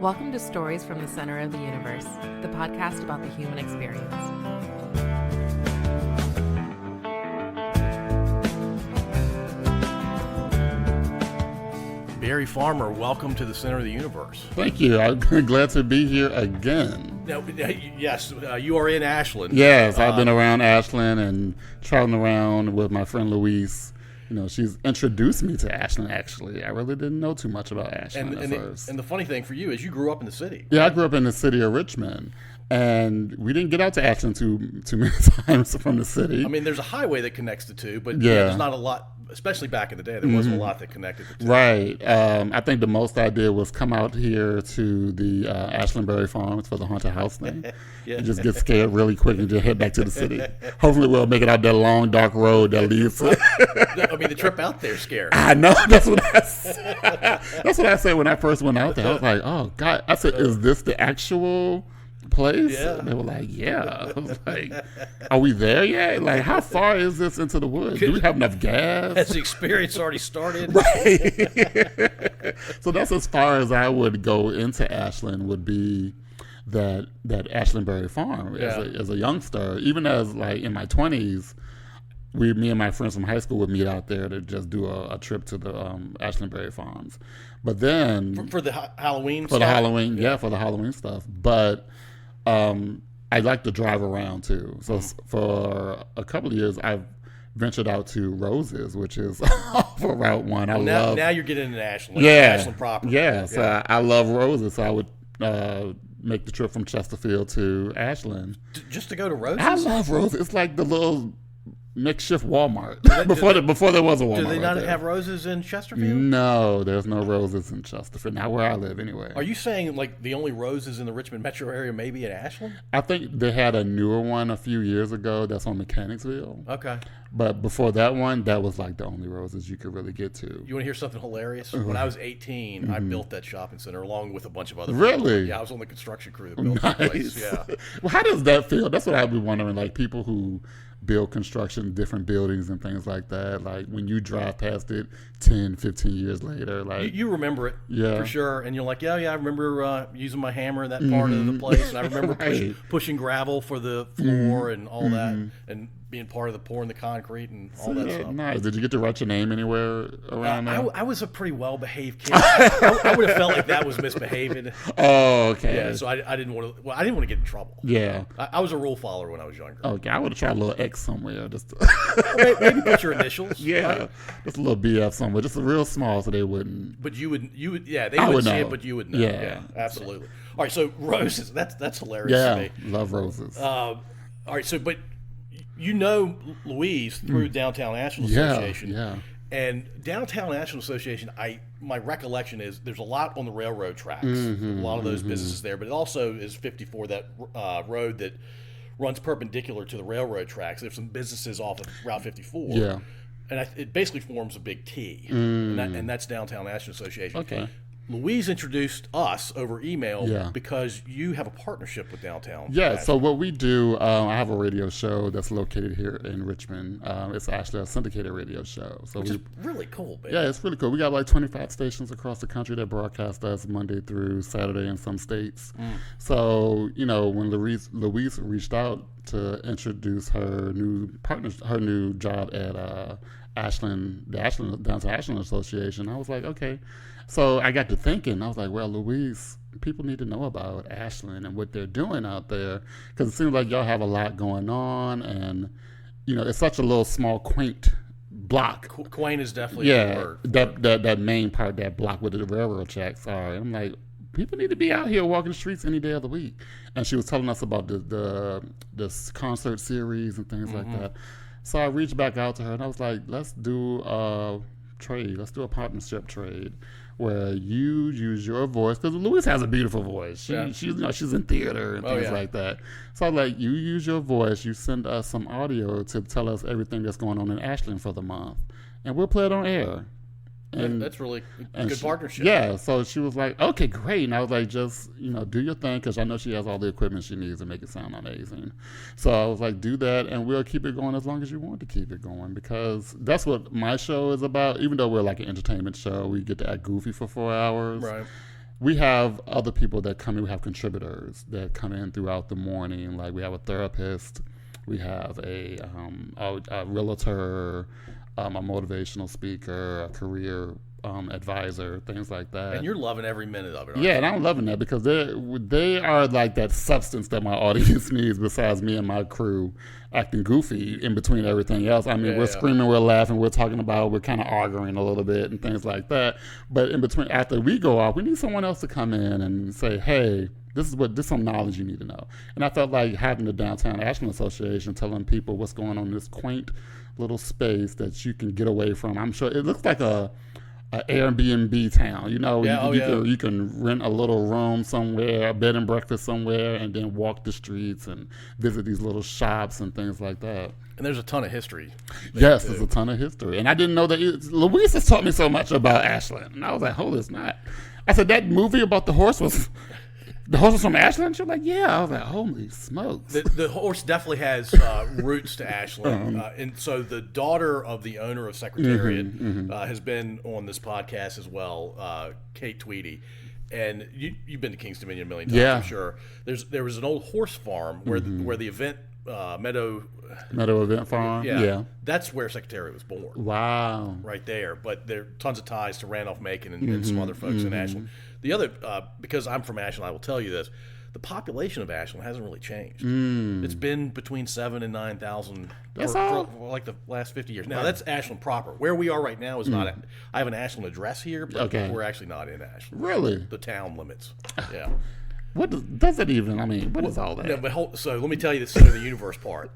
Welcome to Stories from the Center of the Universe, the podcast about the human experience. Barry Farmer, welcome to the Center of the Universe. Thank you. I'm glad to be here again. Now, yes, you are in Ashland. Yes, I've been around Ashland and traveling around with my friend Louise. You know, she's introduced me to Ashland, actually. I really didn't know too much about Ashland at first. And the funny thing for you is you grew up in the city. Yeah, I grew up in the city of Richmond. And we didn't get out to Ashland too many times from the city. I mean, there's a highway that connects the two, but there's not a lot, especially back in the day, there wasn't a lot that connected the two. Right. I think the most I did was come out here to the Ashland Berry Farms for the haunted house thing. And just get scared really quick and just head back to the city. Hopefully we'll make it out that long, dark road that leads to... I mean, the trip out there is scary. I know. That's what I said. That's what I said when I first went out there. I was like, oh, God. I said, is this the actual place? Yeah. And they were like, yeah. I was like, are we there yet? Like, how far is this into the woods? Do we have enough gas? Has the experience already started? Right. So that's as far as I would go into Ashland, would be that Ashland Berry Farm as a youngster. Even as like in my 20s, me and my friends from high school would meet out there to just do a trip to the Ashland Berry Farms. But then for the Halloween stuff? For the Halloween stuff. But I like to drive around too. So for a couple of years, I've ventured out to Roses, which is for Route 1. Now you're getting into Ashland, Ashland proper. Yeah, so I love Roses. So I would make the trip from Chesterfield to Ashland. Just to go to Roses? I love Roses. It's like the little makeshift Walmart before there was a Walmart. Do they not right have Roses in Chesterfield? No, there's no Roses in Chesterfield. Not where I live, anyway. Are you saying like the only Roses in the Richmond metro area may be in Ashland? I think they had a newer one a few years ago that's on Mechanicsville. Okay. But before that one, that was like the only Roses you could really get to. You want to hear something hilarious? When I was 18, I built that shopping center along with a bunch of other Really? people. Yeah, I was on the construction crew that built that place. Yeah. Well, how does that feel? That's what I'd be wondering. Like people who build construction, different buildings and things like that. Like when you drive past it 10, 15 years later, like you remember it for sure. And you're like, yeah, I remember using my hammer in that part of the place. And I remember pushing gravel for the floor and all that. And being part of the pouring the concrete and all that stuff. Nice. Did you get to write your name anywhere around there? I was a pretty well-behaved kid. I would have felt like that was misbehaving. Oh, okay. Yeah, so I didn't want to. Well, I didn't want to get in trouble. Yeah. I was a rule follower when I was younger. Okay, I would have tried a little X somewhere. Just maybe put your initials. Yeah, right? Just a little BF somewhere, just a real small, so they wouldn't. But you would. Yeah, they wouldn't see it, but you would know. Yeah, absolutely. All right, so Roses. That's hilarious to me. Love Roses. All right, so but. You know Louise through Downtown Ashland Association. Yeah. And Downtown Ashland Association, my recollection is there's a lot on the railroad tracks. A lot of those businesses there, but it also is 54, that road that runs perpendicular to the railroad tracks. There's some businesses off of Route 54. Yeah. And it basically forms a big T. And that's Downtown Ashland Association. Okay. Louise introduced us over email because you have a partnership with Downtown. Yeah, so what we do, I have a radio show that's located here in Richmond. It's actually a syndicated radio show. So which is really cool, baby. Yeah, it's really cool. We got like 25 stations across the country that broadcast us Monday through Saturday in some states. So, you know, when Louise reached out to introduce her new job at the Downtown Ashland Association, I was like, okay. So I got to thinking, I was like, well, Louise, people need to know about Ashland and what they're doing out there, because it seems like y'all have a lot going on, and, you know, it's such a little small, quaint block. Quaint is definitely a word. That main part, that block where the railroad tracks are. I'm like, people need to be out here walking the streets any day of the week. And she was telling us about the concert series and things like that. So I reached back out to her, and I was like, let's do a trade. Let's do a partnership trade where you use your voice, because Louise has a beautiful voice. She's in theater and things like that. So like, you use your voice, you send us some audio to tell us everything that's going on in Ashland for the month, and we'll play it on air. And that's really a good partnership. Yeah, so she was like, okay, great. And I was like, just, do your thing, because I know she has all the equipment she needs to make it sound amazing. So I was like, do that, and we'll keep it going as long as you want to keep it going, because that's what my show is about. Even though we're like an entertainment show, we get to act goofy for 4 hours. Right. we have other people that come in. We have contributors that come in throughout the morning. Like we have a therapist, we have a realtor, a motivational speaker, a career advisor, things like that. And you're loving every minute of it, aren't Yeah, you? and I'm loving that because they are like that substance that my audience needs besides me and my crew acting goofy in between everything else. I mean, we're screaming, we're laughing, we're talking about, we're kind of arguing a little bit and things like that. But in between, after we go off, we need someone else to come in and say, hey, this is some knowledge you need to know. And I felt like having the Downtown Ashland Association telling people what's going on in this quaint little space that you can get away from. I'm sure it looks like a Airbnb town, you know. You can rent a little room somewhere, a bed and breakfast somewhere, and then walk the streets and visit these little shops and things like that. And there's a ton of history. Yes, there's a ton of history, and I didn't know that. Louise has taught me so much about Ashland, and I was like, "Hold this, not." I said that movie about the horse was. The horse was from Ashland? She was like, yeah. I was like, holy smokes. The horse definitely has roots to Ashland. And so the daughter of the owner of Secretariat has been on this podcast as well, Kate Tweedy. And you've been to King's Dominion a million times, I'm sure. There was an old horse farm where the event Meadow Event Farm? Yeah. That's where Secretariat was born. Wow. Right there. But there are tons of ties to Randolph Macon and some other folks in Ashland. The other, because I'm from Ashland, I will tell you this. The population of Ashland hasn't really changed. It's been between 7,000 and 9,000 for like the last 50 years. Now, that's Ashland proper. Where we are right now is not. I have an Ashland address here, but we're actually not in Ashland. Really? The town limits. Yeah. What does it even? I mean, what is all that? No, but so let me tell you the center of the universe part.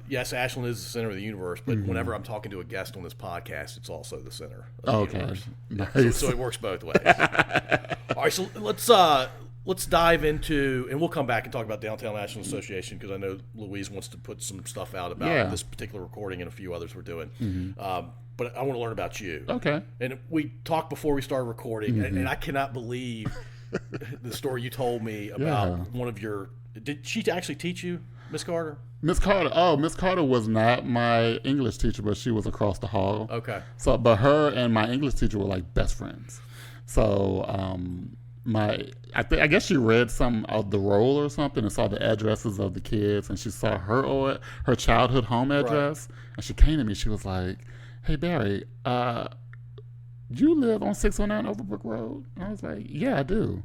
Yes, Ashland is the center of the universe, but whenever I'm talking to a guest on this podcast, it's also the center of the universe. Nice. So it works both ways. All right, so let's dive into, and we'll come back and talk about Downtown Ashland Association because I know Louise wants to put some stuff out about this particular recording and a few others we're doing. But I want to learn about you. Okay. And we talked before we started recording, and I cannot believe the story you told me about one of your. Did she actually teach you, Miss Carter? Miss Carter. Oh, Miss Carter was not my English teacher, but she was across the hall. Okay. So, but her and my English teacher were like best friends. So, I guess she read some of the roll or something and saw the addresses of the kids, and she saw her childhood home address, and she came to me. She was like, "Hey Barry, you live on 609 Overbrook Road?" And I was like, "Yeah, I do."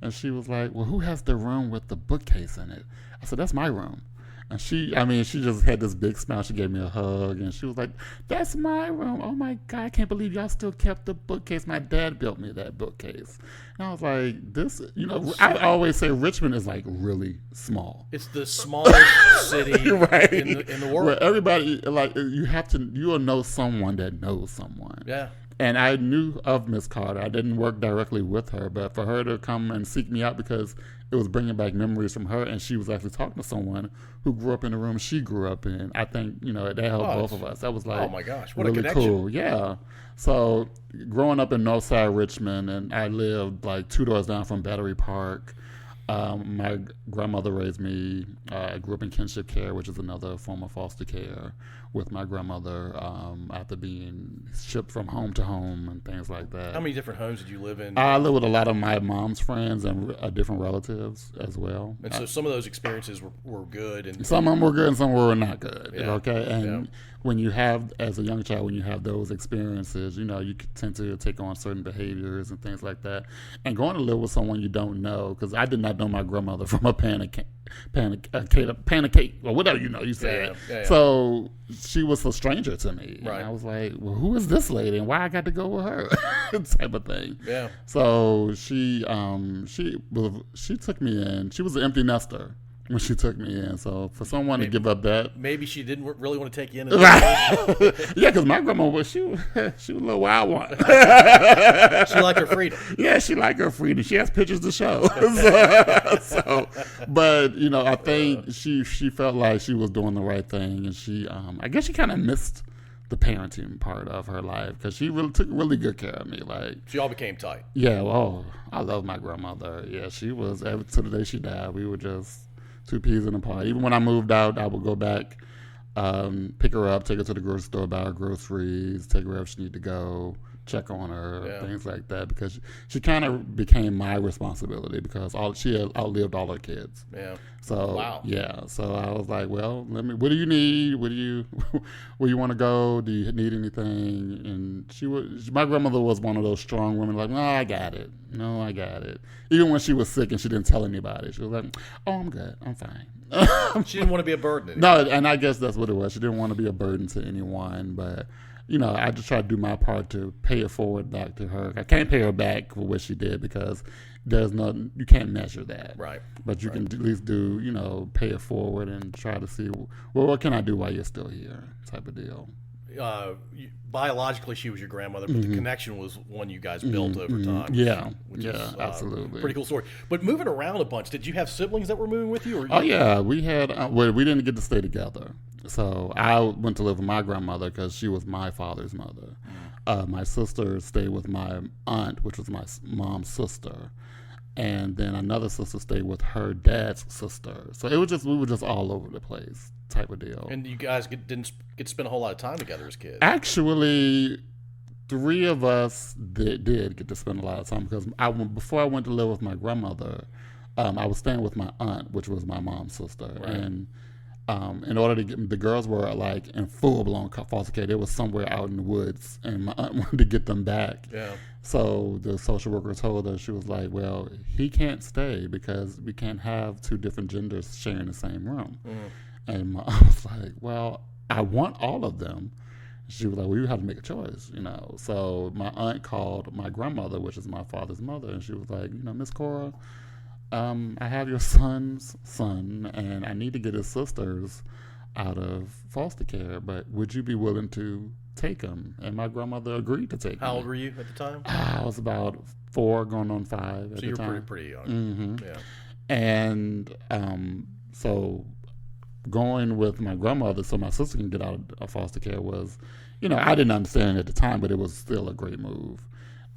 And she was like, "Well, who has the room with the bookcase in it?" I said, "That's my room." And she just had this big smile. She gave me a hug, and she was like, "That's my room. Oh my God, I can't believe y'all still kept the bookcase. My dad built me that bookcase." And I was like, "This, I always say Richmond is like really small. It's the smallest city right. in the world. Where everybody, like, you will know someone that knows someone." Yeah. And I knew of Miss Carter. I didn't work directly with her, but for her to come and seek me out because it was bringing back memories from her, and she was actually talking to someone who grew up in the room she grew up in. I think, that helped both of us. That was like, oh my gosh, what really a connection. Cool. Yeah. So growing up in Northside Richmond, and I lived like 2 doors down from Battery Park. My grandmother raised me. I grew up in kinship care, which is another form of foster care, with my grandmother after being shipped from home to home and things like that. How many different homes did you live in? I lived with a lot of my mom's friends and different relatives as well. And so some of those experiences were good. And some of them were good and some were not good. Yeah. Okay. And when you have, as a young child, when you have those experiences, you tend to take on certain behaviors and things like that. And going to live with someone you don't know, because I did not know my grandmother from a pancake, or whatever you say it. Yeah. So she was a stranger to me. Right. And I was like, well, who is this lady and why I got to go with her? Type of thing. Yeah. So she took me in. She was an empty nester when she took me in. So for someone to give up that, maybe she didn't really want to take you in. Right. Yeah, because my grandma was she was a little wild one. She liked her freedom. Yeah, she liked her freedom. She has pictures to show. But I think she felt like she was doing the right thing, and she I guess she kind of missed the parenting part of her life because she really took really good care of me. Like, so y'all became tight. Yeah. Well, I love my grandmother. Yeah, she was to the day she died. We were just two peas in a pod. Even when I moved out, I would go back, pick her up, take her to the grocery store, buy her groceries, take her wherever she needed to go, check on her, Yeah. things like that, because she kind of became my responsibility because she had outlived all her kids. Yeah. So Wow. yeah, so I was like, well, what do you need? Where you want to go? Do you need anything? And my grandmother was one of those strong women, like, no, I got it. No, I got it. Even when she was sick and she didn't tell anybody, she was like, oh, I'm good. I'm fine. She didn't want to be a burden. No, and I guess that's what it was. She didn't want to be a burden to anyone, but I just try to do my part to pay it forward back to her. I can't pay her back for what she did because you can't measure that. Right. But you can at least do, pay it forward and try to see, well, what can I do while you're still here, type of deal. Biologically, she was your grandmother, but the connection was one you guys built over time. Yeah, which yeah, is, absolutely. Pretty cool story. But moving around a bunch, did you have siblings that were moving with you? Oh, yeah. We had, we didn't get to stay together. So I went to live with my grandmother because she was my father's mother. My sister stayed with my aunt, which was my mom's sister. And then another sister stayed with her dad's sister. So we were just all over the place type of deal. And you guys didn't get to spend a whole lot of time together as kids. Actually, 3 of us did get to spend a lot of time because before I went to live with my grandmother, I was staying with my aunt, which was my mom's sister. Right. And in order to get the girls were like in full-blown foster care. They were somewhere out in the woods, and my aunt wanted to get them back. Yeah. So the social worker told her, she was like, well, he can't stay because we can't have 2 different genders sharing the same room. And my aunt was like, well, I want all of them. She was like, well, you have to make a choice, So my aunt called my grandmother, which is my father's mother, and she was like, Miss Cora, I have your son's son, and I need to get his sisters out of foster care, but would you be willing to take him? And my grandmother agreed to take him. How old were you at the time? I was about 4 going on 5 at So the you were time. pretty young. Mm-hmm. Yeah. And so going with my grandmother so my sister can get out of foster care was, I didn't understand at the time, but it was still a great move.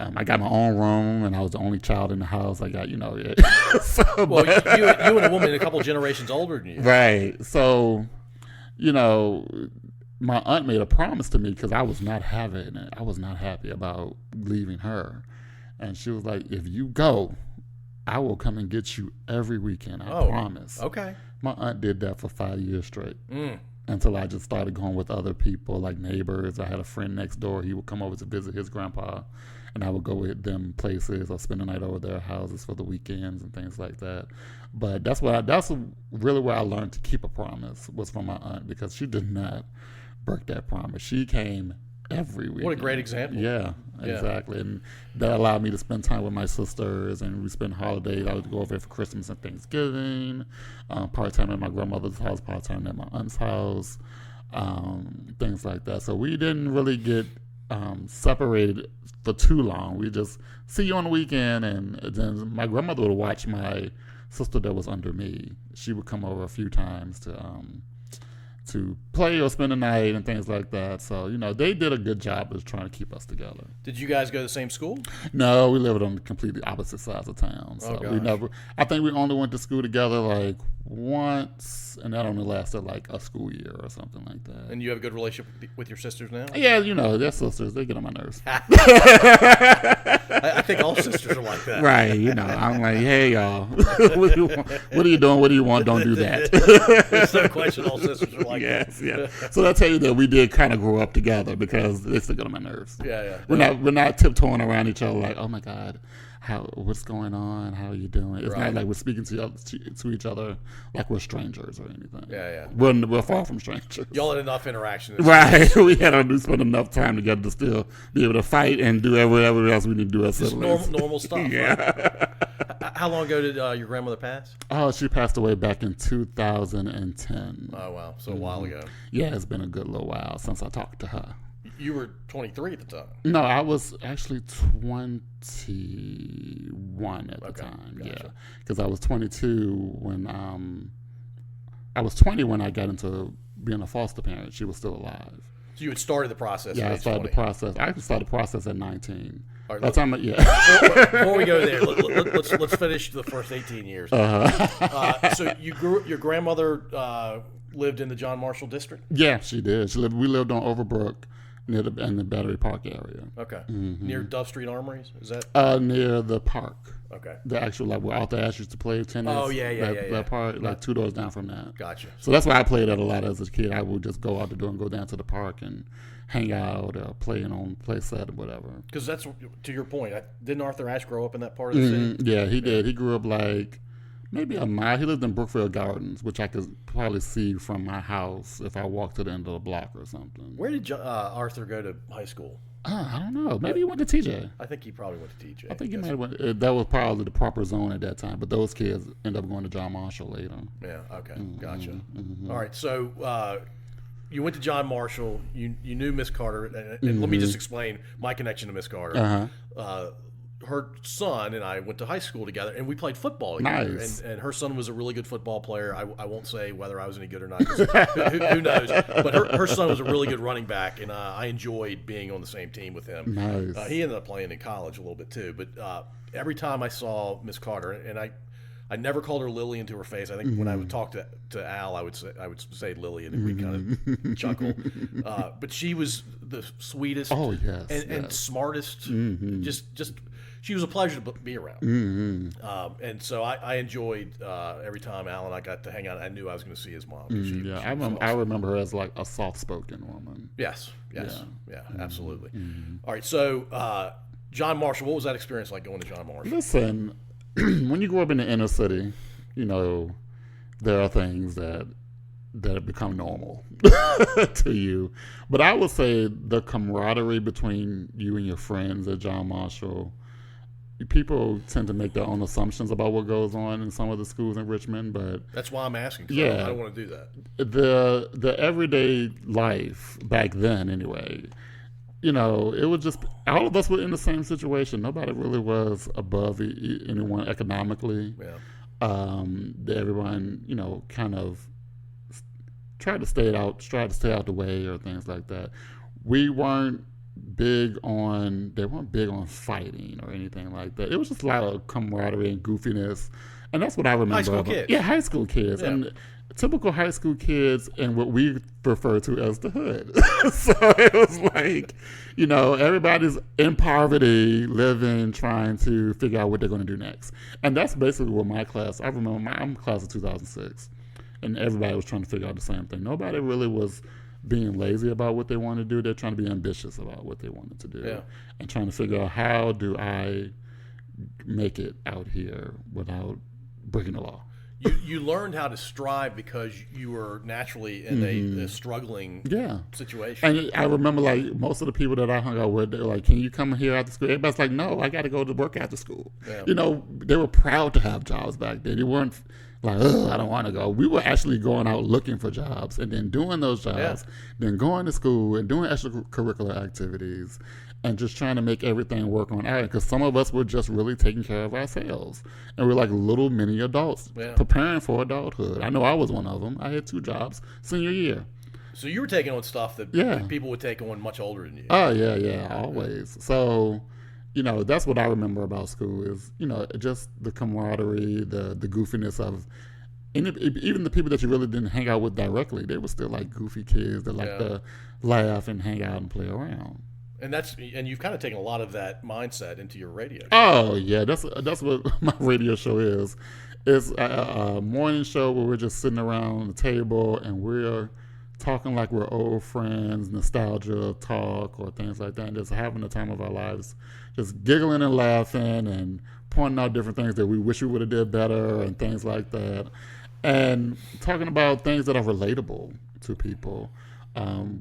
I got my own room, and I was the only child in the house. I got, So, well, you and a woman a couple generations older than you. Right. So, my aunt made a promise to me because I was not having it. I was not happy about leaving her. And she was like, if you go, I will come and get you every weekend. I promise. Okay. My aunt did that for 5 years straight. Until I just started going with other people, like neighbors. I had a friend next door. He would come over to visit his grandpa, and I would go with them places or spend the night over their houses for the weekends and things like that. But that's really where I learned to keep a promise, was from my aunt, because she did not break that promise. She came every weekend. What a great example. Yeah, exactly. And that allowed me to spend time with my sisters, and we spent holidays. I would go over there for Christmas and Thanksgiving, part-time at my grandmother's house, part-time at my aunt's house, things like that. So we didn't really get separated for too long. We just see you on the weekend, and then my grandmother would watch my sister that was under me. She would come over a few times to play or spend the night and things like that. So, they did a good job of trying to keep us together. Did you guys go to the same school? No, we lived on completely opposite sides of town. So I think we only went to school together like once, and that only lasted like a school year or something like that. And you have a good relationship with your sisters now? Yeah, they're sisters. They get on my nerves. I think all sisters are like that. Right, I'm like, hey, y'all, what are you doing? What do you want? Don't do that. There's no question all sisters are like that. Yes. So I tell you that we did kind of grow up together because they still get on my nerves. Yeah. We're not tiptoeing around each other like, oh my God, what's going on? How are you doing? It's not like we're speaking to each other like we're strangers or anything. Yeah. We're far from strangers. Y'all had enough interaction. Right. We had to spend enough time together to still be able to fight and do whatever else we need to do as siblings. Just normal stuff. Yeah. Right? How long ago did your grandmother pass? Oh, she passed away back in 2010. Oh, wow. So a while ago. Yeah, it's been a good little while since I talked to her. You were 23 at the time. No, I was actually 21 at the time. Gotcha. Yeah, because I was 22 when I was 20 when I got into being a foster parent. She was still alive. So you had started the process. Yeah, at I age started 20. the process. I actually started the process at 19. All right, By the time, Before we go there, let's finish the first 18 years. So your grandmother lived in the John Marshall district? Yeah, she did. We lived on Overbrook, in the Battery Park area. Okay. Near Dove Street Armories? Is that? Near the park. Okay. The actual, like, where Arthur Ashe used to play tennis. Oh, yeah. That park, like 2 doors down from that. Gotcha. So that's why I played that a lot as a kid. I would just go out the door and go down to the park and hang out or play set or whatever. Because that's, to your point, didn't Arthur Ashe grow up in that part of the city? Yeah, he did. He grew up like maybe a mile. He lived in Brookfield Gardens, which I could probably see from my house if I walked to the end of the block or something. Where did Arthur go to high school? I don't know. Maybe he went to TJ. I think he probably went to TJ. I think he might have went. That was probably the proper zone at that time. But those kids end up going to John Marshall later. Yeah. Okay. Gotcha. All right. So you went to John Marshall. You knew Miss Carter, and let me just explain my connection to Miss Carter. Her son and I went to high school together, and we played football together. Nice. And her son was a really good football player. I won't say whether I was any good or not. 'Cause who knows? But her son was a really good running back, and I enjoyed being on the same team with him. Nice. He ended up playing in college a little bit too. But every time I saw Miss Carter, and I never called her Lily into her face. I think when I would talk to Al, I would say Lily, and we'd kind of chuckle. But she was the sweetest, and smartest. Just she was a pleasure to be around. And so I enjoyed every time Al and I got to hang out. I knew I was going to see his mom. I remember her as like a soft-spoken woman. Yes, absolutely. All right, so John Marshall, what was that experience like going to John Marshall? Listen. When you grow up in the inner city, you know, there are things that have become normal to you. But I would say the camaraderie between you and your friends at John Marshall, people tend to make their own assumptions about what goes on in some of the schools in Richmond, but that's why I'm asking. Yeah, I don't want to do that. The everyday life back then, anyway. You know, it was just all of us were in the same situation. Nobody really was above anyone economically. Yeah. Everyone, you know, kind of tried to stay out the way or things like that. They weren't big on fighting or anything like that. It was just a lot of camaraderie and goofiness, and that's what I remember. High school kids. Yeah, high school kids. Yeah. And typical high school kids and what we refer to as the hood. So it was like, you know, everybody's in poverty, living, trying to figure out what they're going to do next. And that's basically what my class, I remember I'm class of 2006, and everybody was trying to figure out the same thing. Nobody really was being lazy about what they wanted to do. They're trying to be ambitious about what they wanted to do, and trying to figure out, how do I make it out here without breaking the law? You learned how to strive because you were naturally in a struggling situation. And I remember, like, most of the people that I hung out with, they were like, can you come here after school? Everybody's like, no, I got to go to work after school. Yeah. You know, they were proud to have jobs back then. They weren't like, I don't want to go. We were actually going out looking for jobs and then doing those jobs, then going to school and doing extracurricular activities and just trying to make everything work on our end, because some of us were just really taking care of ourselves. And we're like little mini adults preparing for adulthood. I know I was one of them. I had 2 jobs senior year. So you were taking on stuff that people would take on much older than you. Oh, yeah, always. So, you know, that's what I remember about school is, you know, just the camaraderie, the goofiness of, even the people that you really didn't hang out with directly, they were still like goofy kids that like to laugh and hang out and play around. And you've kind of taken a lot of that mindset into your radio show. Oh yeah, that's what my radio show is. It's a morning show where we're just sitting around the table and we're talking like we're old friends, nostalgia talk or things like that, and just having the time of our lives, just giggling and laughing and pointing out different things that we wish we would have did better and things like that, and talking about things that are relatable to people.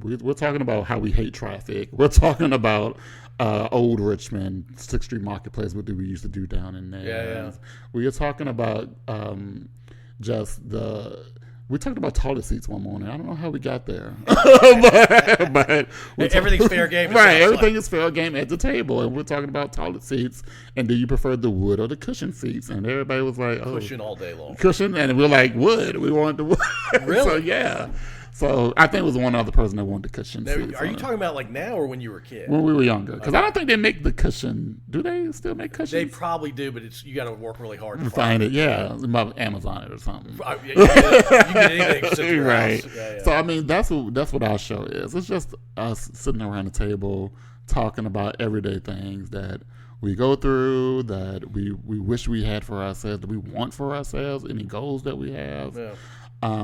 We're talking about how we hate traffic. We're talking about old Richmond, 6th Street Marketplace, what we used to do down in there. Yeah. We are talking about we talked about toilet seats one morning. I don't know how we got there. but everything's fair game. Right, everything is fair game at the table. And we're talking about toilet seats. And do you prefer the wood or the cushion seats? And everybody was like, cushion all day long. Cushion. And we're like, wood. We wanted the wood. Really? So, yeah. So I think it was one other person that wanted the cushion seats. Are you talking about like now or when you were a kid? When we were younger. Because I don't think they make the cushion. Do they still make cushions? They probably do, but you got to work really hard to find it. Yeah, Amazon it or something. You get anything to your right. house. Yeah. So I mean, that's what our show is. It's just us sitting around the table talking about everyday things that we go through, that we wish we had for ourselves, that we want for ourselves, any goals that we have. Yeah.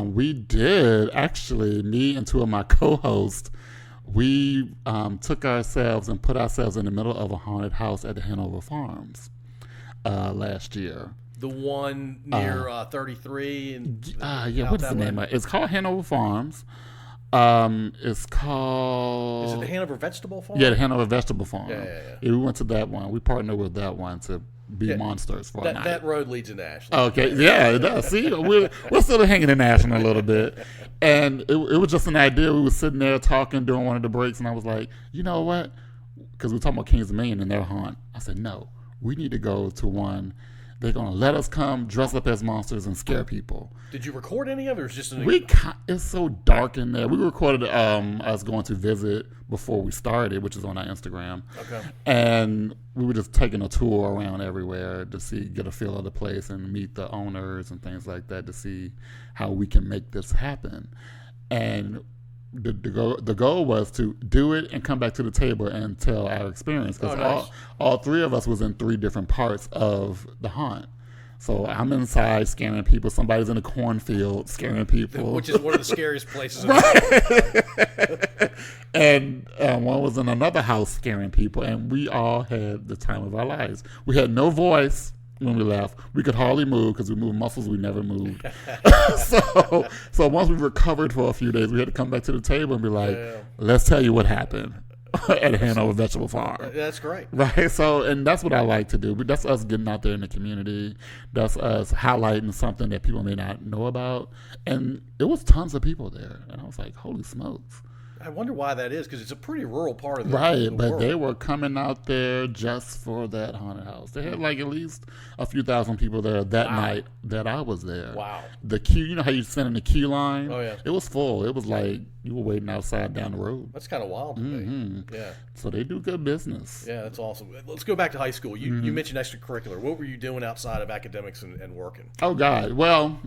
We did, actually, me and two of my co-hosts, we took ourselves and put ourselves in the middle of a haunted house at the Hanover Farms last year. The one near 33? What is the name of it? It's called Hanover Farms. It's called... Is it the Hanover Vegetable Farm? Yeah, the Hanover Vegetable Farm. Yeah. We went to that one. We partnered with that one to be monsters for a night. That road leads into Ashland. Okay, yeah, it does. See, we're still hanging in Ashland a little bit. And it was just an idea. We were sitting there talking during one of the breaks, and I was like, you know what? Because we were talking about Kings Dominion and their haunt. I said, no, we need to go to one. They're going to let us come dress up as monsters and scare people. Did you record any of it, or was it just it's so dark in there. We recorded us going to visit before we started, which is on our Instagram. Okay. And we were just taking a tour around everywhere to get a feel of the place and meet the owners and things like that to see how we can make this happen. And the goal was to do it and come back to the table and tell our experience, because all three of us was in three different parts of the haunt. So I'm inside scaring people. Somebody's in a cornfield scaring people, which is one of the scariest places. And one was in another house scaring people, and we all had the time of our lives. We had no voice when we left. We could hardly move because we moved muscles we never moved. So once we recovered for a few days, we had to come back to the table and be like, let's tell you what happened at Hanover Vegetable Farm. That's great. Right. So, and that's what I like to do. But that's us getting out there in the community. That's us highlighting something that people may not know about. And it was tons of people there. And I was like, holy smokes. I wonder why that is, because it's a pretty rural part of the world. But they were coming out there just for that haunted house. They had like at least a few thousand people there that night that I was there. Wow. The queue, you know how you stand in the queue line? Oh, yeah. It was full. It was like you were waiting outside down the road. That's kind of wild to me. Yeah. So they do good business. Yeah, that's awesome. Let's go back to high school. You mentioned extracurricular. What were you doing outside of academics and working? Oh, God. Well,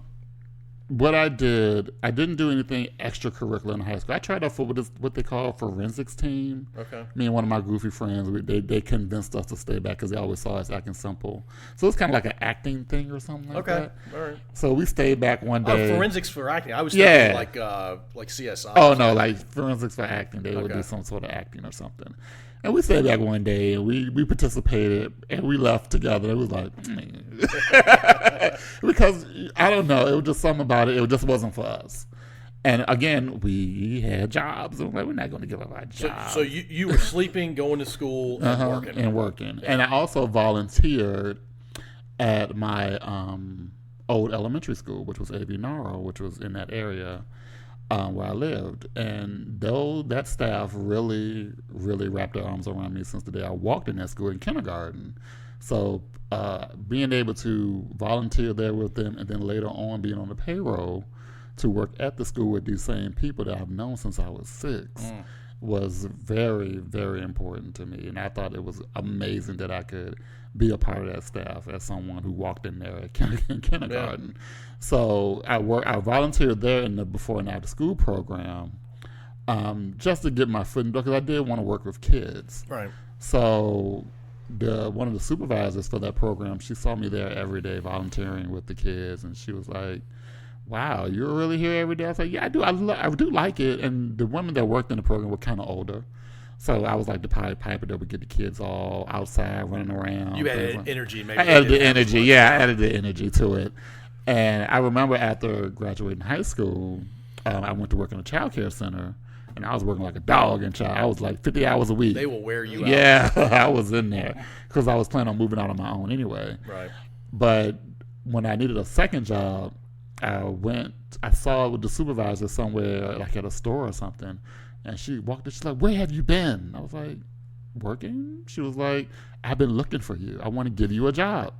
what I didn't do anything extracurricular in high school. I tried out for what they call a forensics team. Okay. Me and one of my goofy friends, they convinced us to stay back because they always saw us acting simple. So it's kind of like an acting thing or something like that. All right. So we stayed back one day. Forensics for acting. I was thinking like CSI. Oh, no, like forensics for acting. They would do some sort of acting or something. And we stayed back one day, and we participated, and we left together. It was like, because, I don't know, it was just something about it. It just wasn't for us. And, again, we had jobs. And we're not going to give up our jobs. So you were sleeping, going to school, and working. And I also volunteered at my old elementary school, which was A.V. Naro, which was in that area. Where I lived, and though that staff really, really wrapped their arms around me since the day I walked in that school in kindergarten. So being able to volunteer there with them, and then later on being on the payroll to work at the school with these same people that I've known since I was 6 was very, very important to me. And I thought it was amazing that I could be a part of that staff as someone who walked in there at kindergarten. Yeah. So I volunteered there in the before and after school program, just to get my foot in the door, because I did want to work with kids. Right. So one of the supervisors for that program, she saw me there every day volunteering with the kids, and she was like, wow, you're really here every day? I was like, yeah, I do. I do like it. And the women that worked in the program were kind of older. So I was like the Pied Piper that would get the kids all outside running around. You added energy. Maybe I added the energy. Yeah, I added the energy to it. And I remember after graduating high school, I went to work in a child care center. And I was working like a dog in child. I was like 50 hours a week. They will wear you out. Yeah, I was in there because I was planning on moving out on my own anyway. Right. But when I needed a second job, I saw with the supervisor somewhere, like at a store or something, and she walked in, she's like, where have you been? I was like, working? She was like, I've been looking for you. I want to give you a job.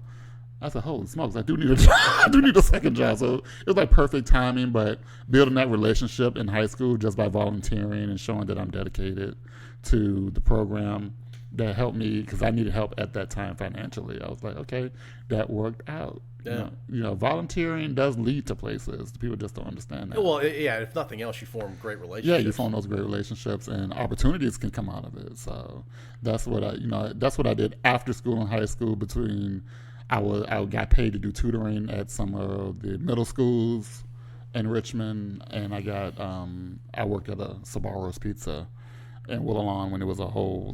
I said, holy smokes, I do need a job. I do need a second job. So it was like perfect timing, but building that relationship in high school just by volunteering and showing that I'm dedicated to the program, that helped me because I needed help at that time financially. I was like, okay, that worked out. Yeah. Volunteering does lead to places. People just don't understand that. Well, yeah, if nothing else, you form great relationships. Yeah, you form those great relationships, and opportunities can come out of it. So that's what I did after school and high school. Between I got paid to do tutoring at some of the middle schools in Richmond, and I worked at a Sbarro's Pizza in Willalon when it was a whole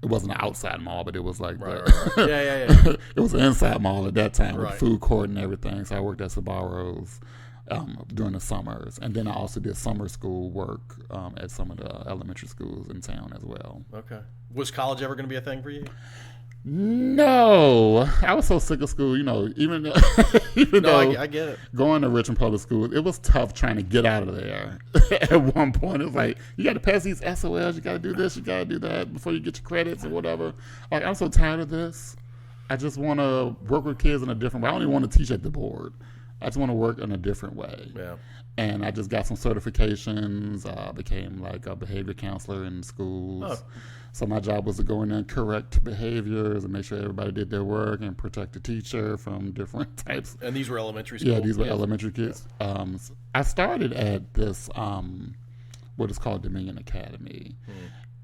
it wasn't an outside mall, but it was like right. Yeah. It was an inside mall at that time with Right. food court and everything. So I worked at Sbarro's during the summers, and then I also did summer school work at some of the elementary schools in town as well. Okay. Was college ever going to be a thing for you? No, I was so sick of school. Even though I get it. Going to Richmond Public Schools, it was tough trying to get out of there. At one point, it was like you got to pass these SOLs, you got to do this, you got to do that before you get your credits or whatever. Like I'm so tired of this. I just want to work with kids in a different way. I don't even want to teach at the board. I just want to work in a different way. Yeah. And I just got some certifications. Became like a behavior counselor in schools. Oh. So my job was to go in there and correct behaviors and make sure everybody did their work and protect the teacher from different types. And these were elementary schools? Yeah, these were elementary kids. Yeah. I started at this, what is called Dominion Academy.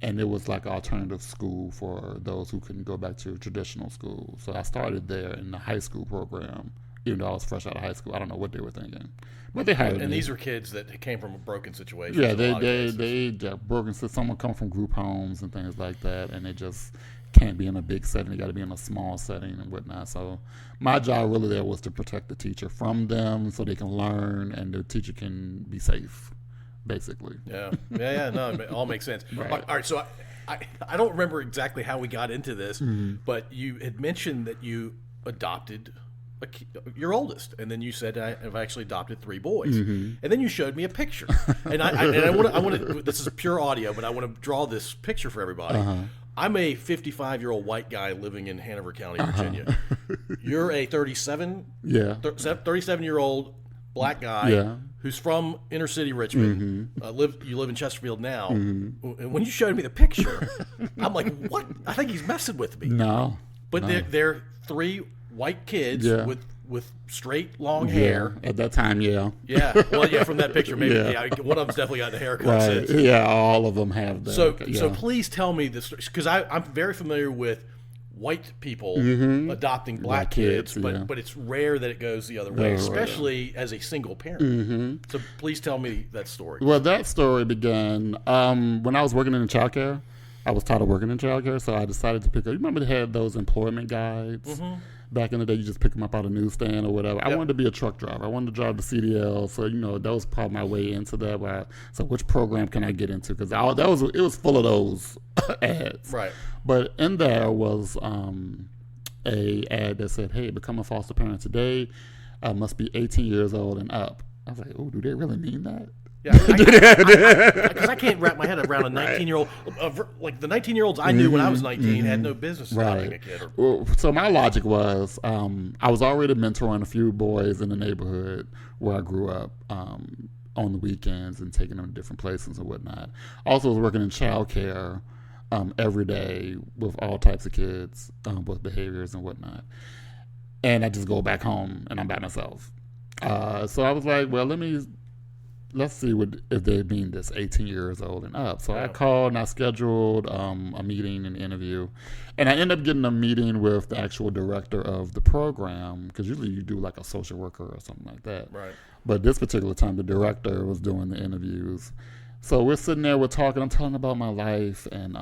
And it was like an alternative school for those who couldn't go back to traditional school. So I started there in the high school program. Even though I was fresh out of high school, I don't know what they were thinking, but they hired me. And these were kids that came from a broken situation. Yeah, they broken. So someone come from group homes and things like that, and they just can't be in a big setting. They got to be in a small setting and whatnot. So my job really there was to protect the teacher from them, so they can learn and the teacher can be safe, basically. Yeah. No, it all makes sense. Right. All right. So I don't remember exactly how we got into this, but you had mentioned that you adopted your oldest, and then you said I've actually adopted 3 boys, and then you showed me a picture, and I want to. This is pure audio, but I want to draw this picture for everybody. I'm a 55-year-old white guy living in Hanover County, Virginia. You're a 37-year-old black guy who's from inner city Richmond. You live in Chesterfield now. And when you showed me the picture, I'm like, what? I think he's messing with me. No, but they're 3 white kids with straight long hair. At that time, well, from that picture, maybe one of them's definitely got the haircut. Right. Since. Yeah, all of them have that. So please tell me this, because I'm very familiar with white people adopting black kids, but it's rare that it goes the other way, especially as a single parent. So please tell me that story. Well, that story began when I was working in childcare. I was tired of working in childcare, so I decided to pick up. You remember they had those employment guides? Back in the day, you just pick them up out of a newsstand or whatever. Yep. I wanted to be a truck driver. I wanted to drive the CDL. So, that was probably my way into that. So which program can I get into? Because it was full of those ads. Right. But in there was a ad that said, hey, become a foster parent today. Must be 18 years old and up. I was like, oh, do they really mean that? Yeah, because I can't wrap my head around a 19-year-old. Like the 19-year-olds I knew when I was 19 had no business adopting a kid. Well, so my logic was I was already mentoring a few boys in the neighborhood where I grew up on the weekends and taking them to different places and whatnot. Also was working in childcare every day with all types of kids with behaviors and whatnot. And I just go back home and I'm by myself. So I was like, well, let's see if they mean this 18 years old and up. So I called and I scheduled a meeting and interview. And I ended up getting a meeting with the actual director of the program, because usually you do like a social worker or something like that. Right. But this particular time, the director was doing the interviews. So we're sitting there, we're talking, I'm telling about my life and,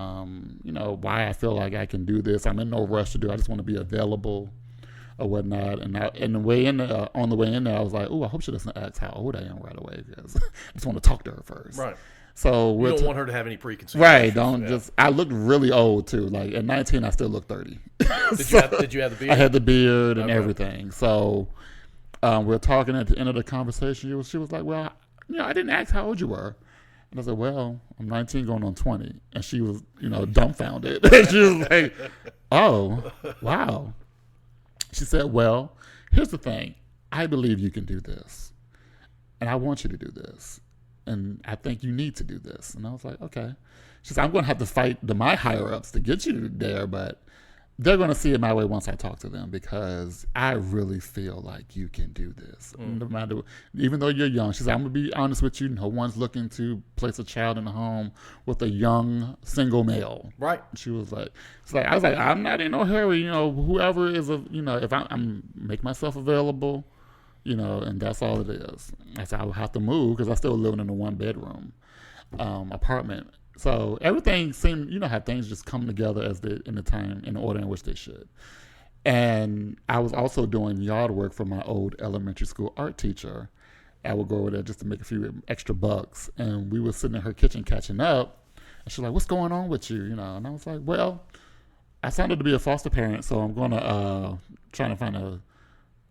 why I feel like I can do this. I'm in no rush to do it. I just want to be available or whatnot, and on the way in there, I was like, "Oh, I hope she doesn't ask how old I am right away, because I just want to talk to her first." Right. So you don't want her to have any preconceived. Right. I looked really old too. Like at 19, I still look 30. Did you have the beard? I had the beard and everything. So we're talking at the end of the conversation. She was like, "Well, I didn't ask how old you were." And I said, "Well, I'm 19 going on 20." And she was, dumbfounded. She was like, "Oh, wow." She said, well, here's the thing. I believe you can do this. And I want you to do this. And I think you need to do this. And I was like, okay. She said, I'm going to have to fight my higher-ups to get you there, but they're going to see it my way once I talk to them because I really feel like you can do this. No matter, even though you're young. She said, I'm going to be honest with you. No one's looking to place a child in a home with a young single male. Right. She was like, I was like, I'm not in no hurry. You know, whoever is, if I'm make myself available, and that's all it is. I said, I would have to move because I still living in a 1-bedroom apartment. So everything seemed, how things just come together in the order in which they should. And I was also doing yard work for my old elementary school art teacher. I would go over there just to make a few extra bucks. And we were sitting in her kitchen catching up. And she was like, what's going on with you? And I was like, well, I signed up to be a foster parent, so I'm going to trying to find a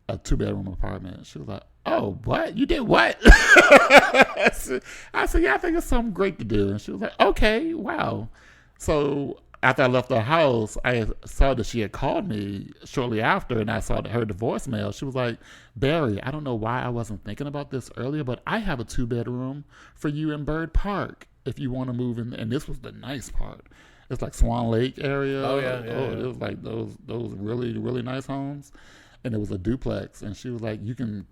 2-bedroom apartment. She was like, oh, what? You did what? I said, yeah, I think it's something great to do. And she was like, okay, wow. So after I left the house, I saw that she had called me shortly after, and I saw her voicemail. She was like, Barry, I don't know why I wasn't thinking about this earlier, but I have a 2-bedroom for you in Bird Park if you want to move in. And this was the nice part. It's like Swan Lake area. Oh, yeah. It was like those really, really nice homes. And it was a duplex. And she was like, you can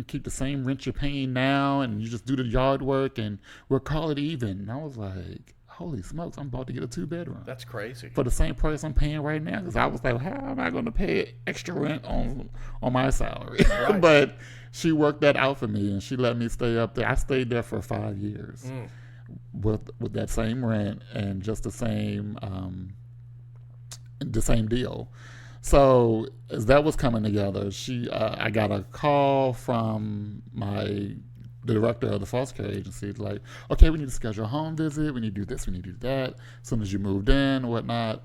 keep the same rent you're paying now, and you just do the yard work, and we'll call it even. And I was like, holy smokes, I'm about to get a 2-bedroom. That's crazy. For the same price I'm paying right now. Because I was like, how am I going to pay extra rent on my salary? Right. But she worked that out for me, and she let me stay up there. I stayed there for 5 years with that same rent and just the same deal. So as that was coming together, I got a call from the director of the foster care agency, like, okay, we need to schedule a home visit. We need to do this. We need to do that. As soon as you moved in and whatnot.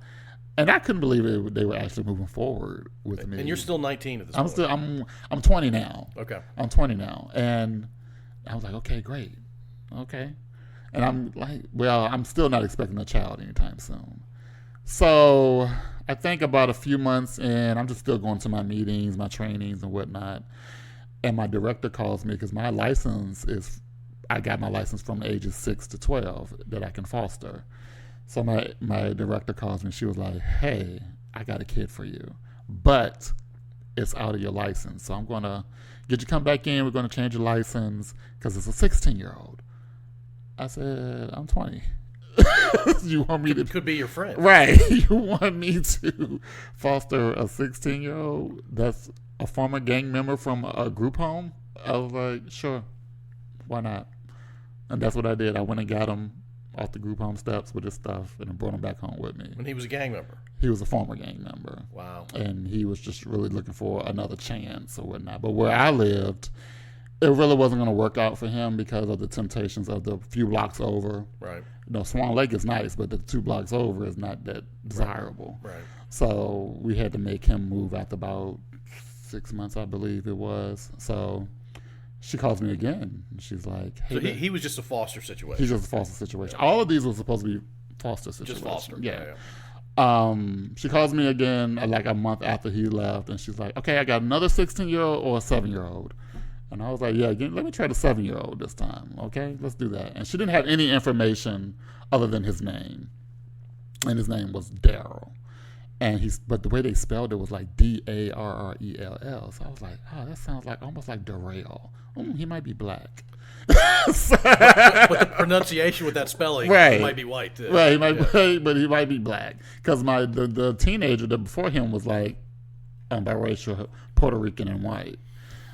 And I couldn't believe they were actually moving forward with me. And you're still 19 at this point. I'm 20 now. Okay. I'm 20 now. And I was like, okay, great. Okay. And I'm like, well, I'm still not expecting a child anytime soon. So I think about a few months in, I'm just still going to my meetings, my trainings and whatnot. And my director calls me because I got my license from the ages 6 to 12 that I can foster. So my director calls me. She was like, hey, I got a kid for you, but it's out of your license. So I'm going to get you come back in. We're going to change your license because it's a 16-year-old. I said, I'm 20. You want me could be your friend, right? You want me to foster a 16-year-old that's a former gang member from a group home? I was like, sure, why not? And that's what I did. I went and got him off the group home steps with his stuff, and I brought him back home with me. And he was a gang member. He was a former gang member. Wow. And he was just really looking for another chance or whatnot. But where I lived, it really wasn't going to work out for him because of the temptations of the few blocks over. Right. Swan Lake is nice, but the 2 blocks over is not that desirable. Right. So we had to make him move after about 6 months, I believe it was. So she calls me again. And she's like, hey. So he was just a foster situation. He's just a foster situation. Yeah. All of these were supposed to be foster situations. Just foster. Yeah. She calls me again like a month after he left, and she's like, okay, I got another 16-year-old or a 7-year-old. And I was like, yeah, let me try the 7-year-old this time. Okay, let's do that. And she didn't have any information other than his name. And his name was Daryl. But the way they spelled it was like Darrell. So I was like, oh, that sounds like almost like Darrell. He might be black. But the pronunciation with that spelling, right. He might be white too. Right, he might be, but he might be black. Because the teenager that before him was like biracial, Puerto Rican and white.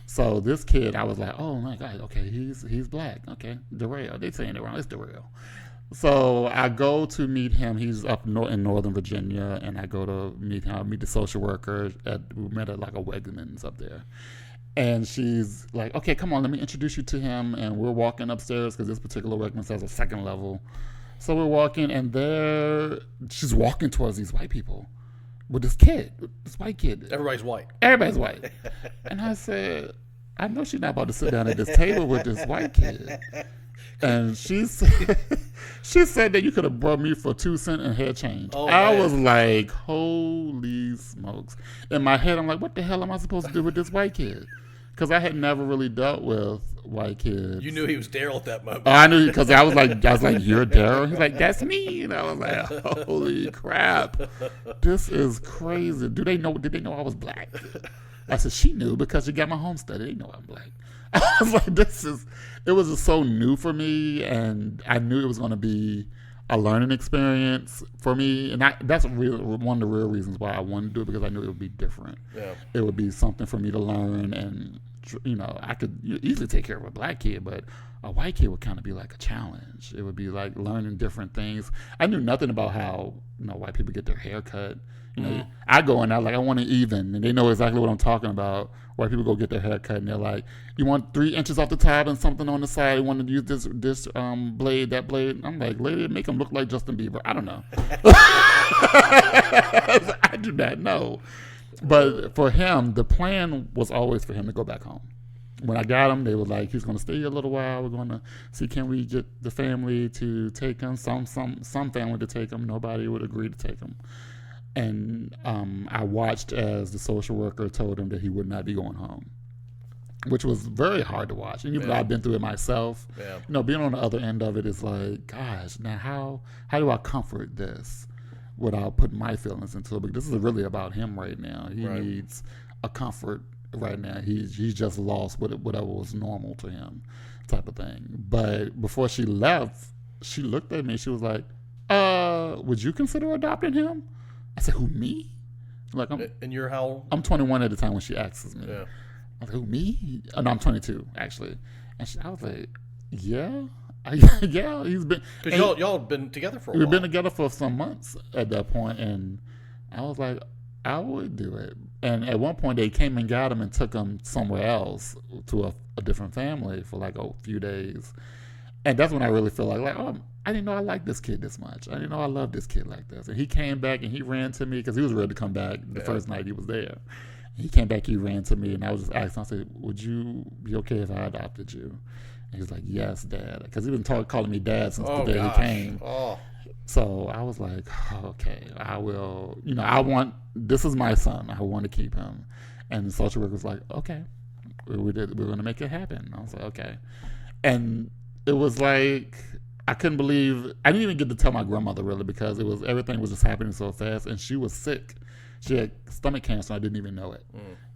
So this kid, I was like, oh my God, okay, he's black. Okay, Darrell. They're saying it wrong. It's Darrell. So I go to meet him. He's up in Northern Virginia, and I go to meet him. I meet the social worker. We met at like a Wegmans up there. And she's like, okay, come on, let me introduce you to him. And we're walking upstairs because this particular Wegmans has a 2nd level. So we're walking, and she's walking towards these white people with this white kid. Everybody's white. Everybody's white. And I said, I know she's not about to sit down at this table with this white kid. And she said that you could have brought me for 2 cents and hair change. Oh, I man. was like, holy smokes. In my head, I'm like, what the hell am I supposed to do with this white kid? Because I had never really dealt with white kids. You knew he was Daryl at that moment. Oh, I knew, because I was like, you're Daryl? He's like, that's me. And I was like, holy crap. This is crazy. Did they know I was black? I said, she knew because she got my homestead. They know I'm black. I was like, it was just so new for me, and I knew it was going to be a learning experience for me, and that's one of the real reasons why I wanted to do it, because I knew it would be different. Yeah. It would be something for me to learn, and I could easily take care of a black kid, but a white kid would kind of be like a challenge. It would be like learning different things. I knew nothing about how white people get their hair cut. I go in there like, I want it even, and they know exactly what I'm talking about. White people go get their hair cut, and they're like, you want 3 inches off the top and something on the side. You want to use this blade, that blade. I'm like, lady, make him look like Justin Bieber. I don't know. I do not know. But for him, the plan was always for him to go back home. When I got him, they were like, he's going to stay here a little while. We're going to see, can we get the family to take him? Some family to take him. Nobody would agree to take him. And I watched as the social worker told him that he would not be going home, which was very hard to watch. And even though I've been through it myself, being on the other end of it is like, gosh, now how do I comfort this without putting my feelings into it? Because this is really about him right now. He needs a comfort right now. He's just lost whatever was normal to him, type of thing. But before she left, she looked at me. She was like, would you consider adopting him? I said, who, me? Like, and you're how old? I'm 21 at the time when she asks me. Yeah. I was like, who, me? Oh, no, I'm 22, actually. And I was like, yeah. Yeah, he's been... Because y'all have been together for a while. We've been together for some months at that point, and I was like, I would do it. And at one point, they came and got him and took him somewhere else to a different family for like a few days. And that's when I really feel like, oh, I didn't know I liked this kid this much. I didn't know I loved this kid like this. And he came back and he ran to me because he was ready to come back the first night he was there. He came back, he ran to me, and I was just asking, I said, would you be okay if I adopted you? And he was like, yes, Dad. Because he's been calling me Dad since the day he came. Oh. So I was like, okay, I will, this is my son. I want to keep him. And the social worker was like, okay, we're going to make it happen. I was like, okay. And it was like, I couldn't believe, I didn't even get to tell my grandmother really, because everything was just happening so fast, and she was sick. She had stomach cancer. I didn't even know it.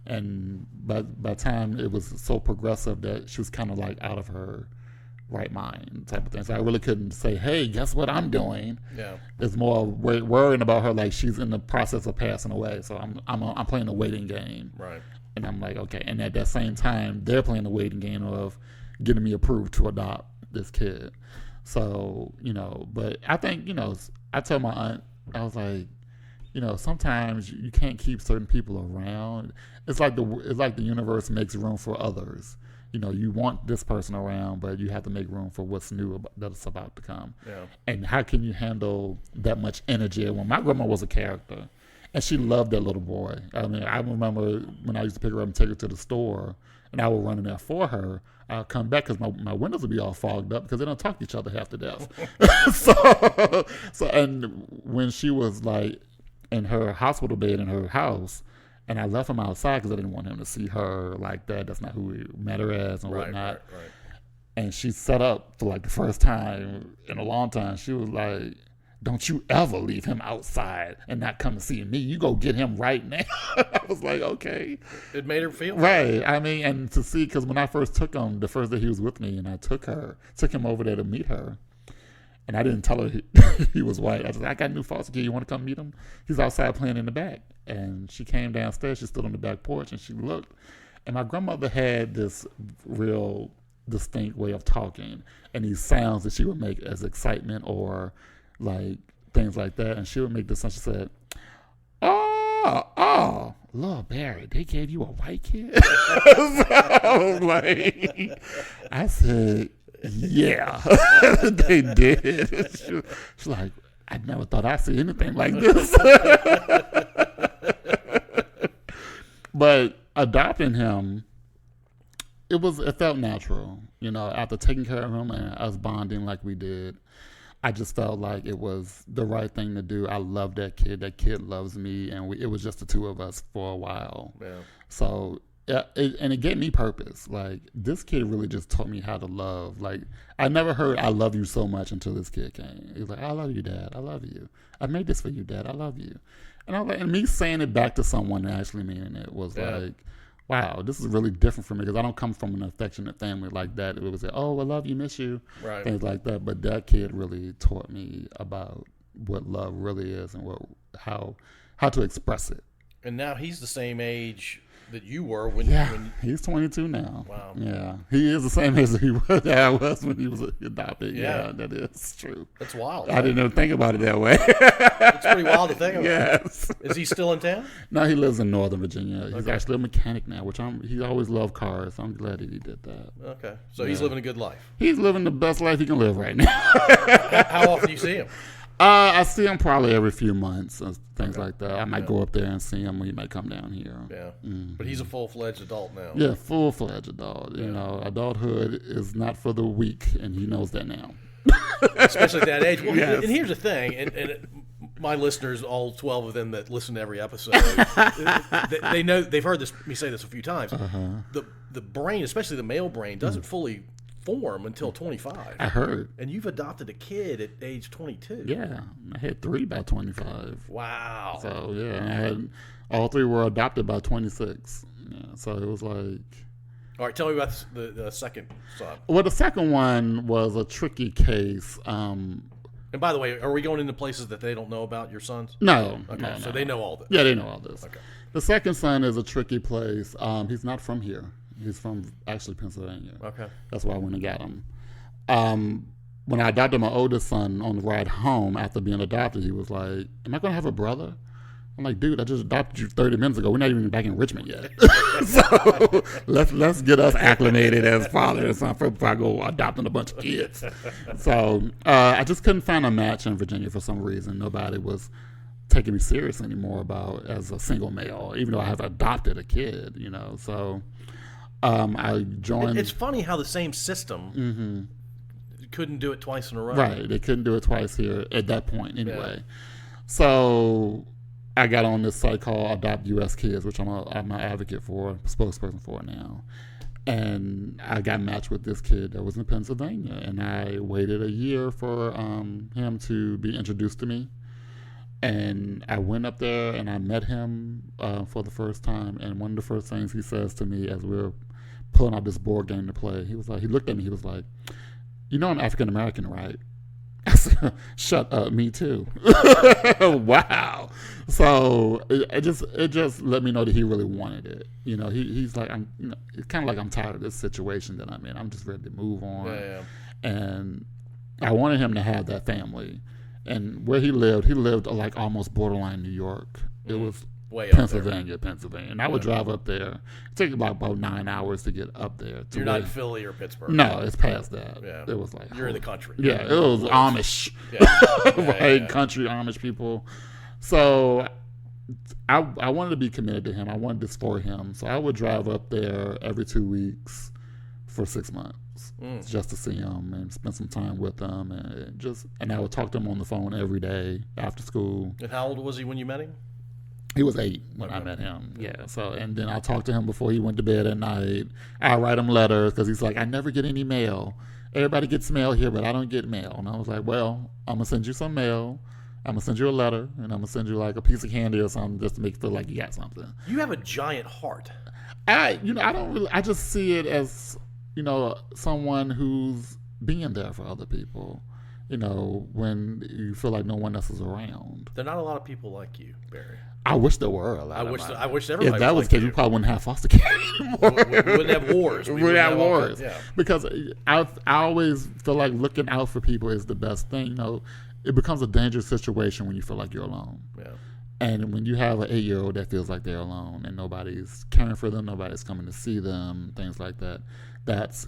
And by the time it was so progressive that she was kind of like out of her right mind type of thing. So I really couldn't say, hey, guess what I'm doing? Yeah. It's more worrying about her like she's in the process of passing away. So I'm playing a waiting game. Right. And I'm like, okay. And at that same time, they're playing the waiting game of getting me approved to adopt this kid. So, but I think, I told my aunt, I was like, sometimes you can't keep certain people around. It's like the universe makes room for others. You want this person around, but you have to make room for what's new that's about to come. Yeah. And how can you handle that much energy? When my grandma was a character, and she loved that little boy. I mean, I remember when I used to pick her up and take her to the store, and I would run in there for her. I'll come back because my windows would be all fogged up because they don't talk to each other half to death. so and when she was like in her hospital bed in her house, and I left him outside because I didn't want him to see her like that. That's not who we met her as and whatnot. Right. And she set up for like the first time in a long time. She was like, don't you ever leave him outside and not come to see me. You go get him right now. I was like, okay. It made her feel right. I mean, and to see, because when I first took him, the first day he was with me, and I took him over there to meet her. And I didn't tell her he was white. I was like, I got a new foster kid. You want to come meet him? He's outside playing in the back. And she came downstairs. She stood on the back porch, and she looked. And my grandmother had this real distinct way of talking. And these sounds that she would make as excitement or like things like that. And she would make this sound. She said, oh, Lord Barry, they gave you a white kid? I was like, I said, yeah, they did. She's like, I never thought I'd see anything like this. But adopting him, it felt natural. You know, after taking care of him and us bonding like we did, I just felt like it was the right thing to do. I love that kid. That kid loves me, and it was just the two of us for a while. Yeah. So, it gave me purpose. Like, this kid really just taught me how to love. Like, I never heard "I love you" so much until this kid came. He was like, "I love you, Dad. I love you. I made this for you, Dad. I love you." And I was like, and me saying it back to someone and actually meaning it was like, wow, this is really different for me because I don't come from an affectionate family like that. It was like, oh, I love you, miss you, things like that. But that kid really taught me about what love really is and how to express it. And now he's the same age that you were he's 22 now. Wow. Yeah, he is the same age that I was when he was adopted. Yeah, that is true. That's wild. I didn't even think about it that way. It's pretty wild to think about. Yes. Is he still in town? No, he lives in Northern Virginia. He's actually a mechanic now, which he always loved cars. So I'm glad that he did that. Okay, so he's living a good life. He's living the best life he can live right now. How often do you see him? I see him probably every few months and things like that. I might go up there and see him, or he might come down here. Yeah, but he's a full-fledged adult now. Yeah, full-fledged adult. You know, adulthood is not for the weak, and he knows that now. Especially at that age. Well, and here's the thing, and my listeners, all 12 of them that listen to every episode, they know, they've heard me say this a few times. The brain, especially the male brain, doesn't fully form until 25. I heard. And you've adopted a kid at age 22. Yeah, I had 3 by 25. Wow. So yeah, all 3 were adopted by 26. Yeah, so it was like. All right, tell me about the second son. Well, the second one was a tricky case. And by the way, are we going into places that they don't know about, your sons? No. Okay, no, so they know all this. Yeah, they know all this. Okay. The second son is a tricky place. He's not from here. He's from actually Pennsylvania. Okay. That's why I went and got him. When I adopted my oldest son on the ride home after being adopted, he was like, "Am I going to have a brother?" I'm like, "Dude, I just adopted you 30 minutes ago. We're not even back in Richmond yet." So let's get us acclimated as father and son before I go adopting a bunch of kids. So I just couldn't find a match in Virginia for some reason. Nobody was taking me serious anymore as a single male, even though I have adopted a kid, you know. So I joined. It's funny how the same system couldn't do it twice in a row. Right, they couldn't do it twice here at that point anyway. Yeah. So I got on this site called Adopt US Kids, which I'm an advocate for, spokesperson for now. And I got matched with this kid that was in Pennsylvania, and I waited a year for him to be introduced to me. And I went up there and I met him for the first time. And one of the first things he says to me as we were pulling out this board game to play, he looked at me, he was like, "You know I'm African American, right?" I said, "Shut up, me too." Wow. So it just let me know that he really wanted it. You know, he's like, it's kind of like, I'm tired of this situation that I'm in. I'm just ready to move on. Yeah. And I wanted him to have that family. And where he lived like almost borderline New York. It was way Pennsylvania. And I would drive up there. It took about 9 hours to get up there. You're not in Philly or Pittsburgh. No, it's past that. Yeah. It was like, you're in the country. Yeah, it was Amish. Right, country Amish people. So I wanted to be committed to him. I wanted this for him. So I would drive up there every 2 weeks for 6 months. Just to see him and spend some time with him, and I would talk to him on the phone every day after school. And how old was he when you met him? He was 8 when I met him. Yeah. So, and then I talked to him before he went to bed at night. I write him letters because he's like, "I never get any mail. Everybody gets mail here, but I don't get mail." And I was like, "Well, I'm gonna send you some mail. I'm gonna send you a letter, and I'm gonna send you like a piece of candy or something just to make you feel like you got something." You have a giant heart. I just see it as, someone who's being there for other people, when you feel like no one else is around. There are not a lot of people like you, Barry. I wish there were a lot. I wish everybody. If that was the case, we probably wouldn't have foster care anymore. We wouldn't have wars. We wouldn't have wars. Yeah. Because I always feel like looking out for people is the best thing. It becomes a dangerous situation when you feel like you're alone. Yeah. And when you have an 8-year-old that feels like they're alone and nobody's caring for them, nobody's coming to see them, things like that, that's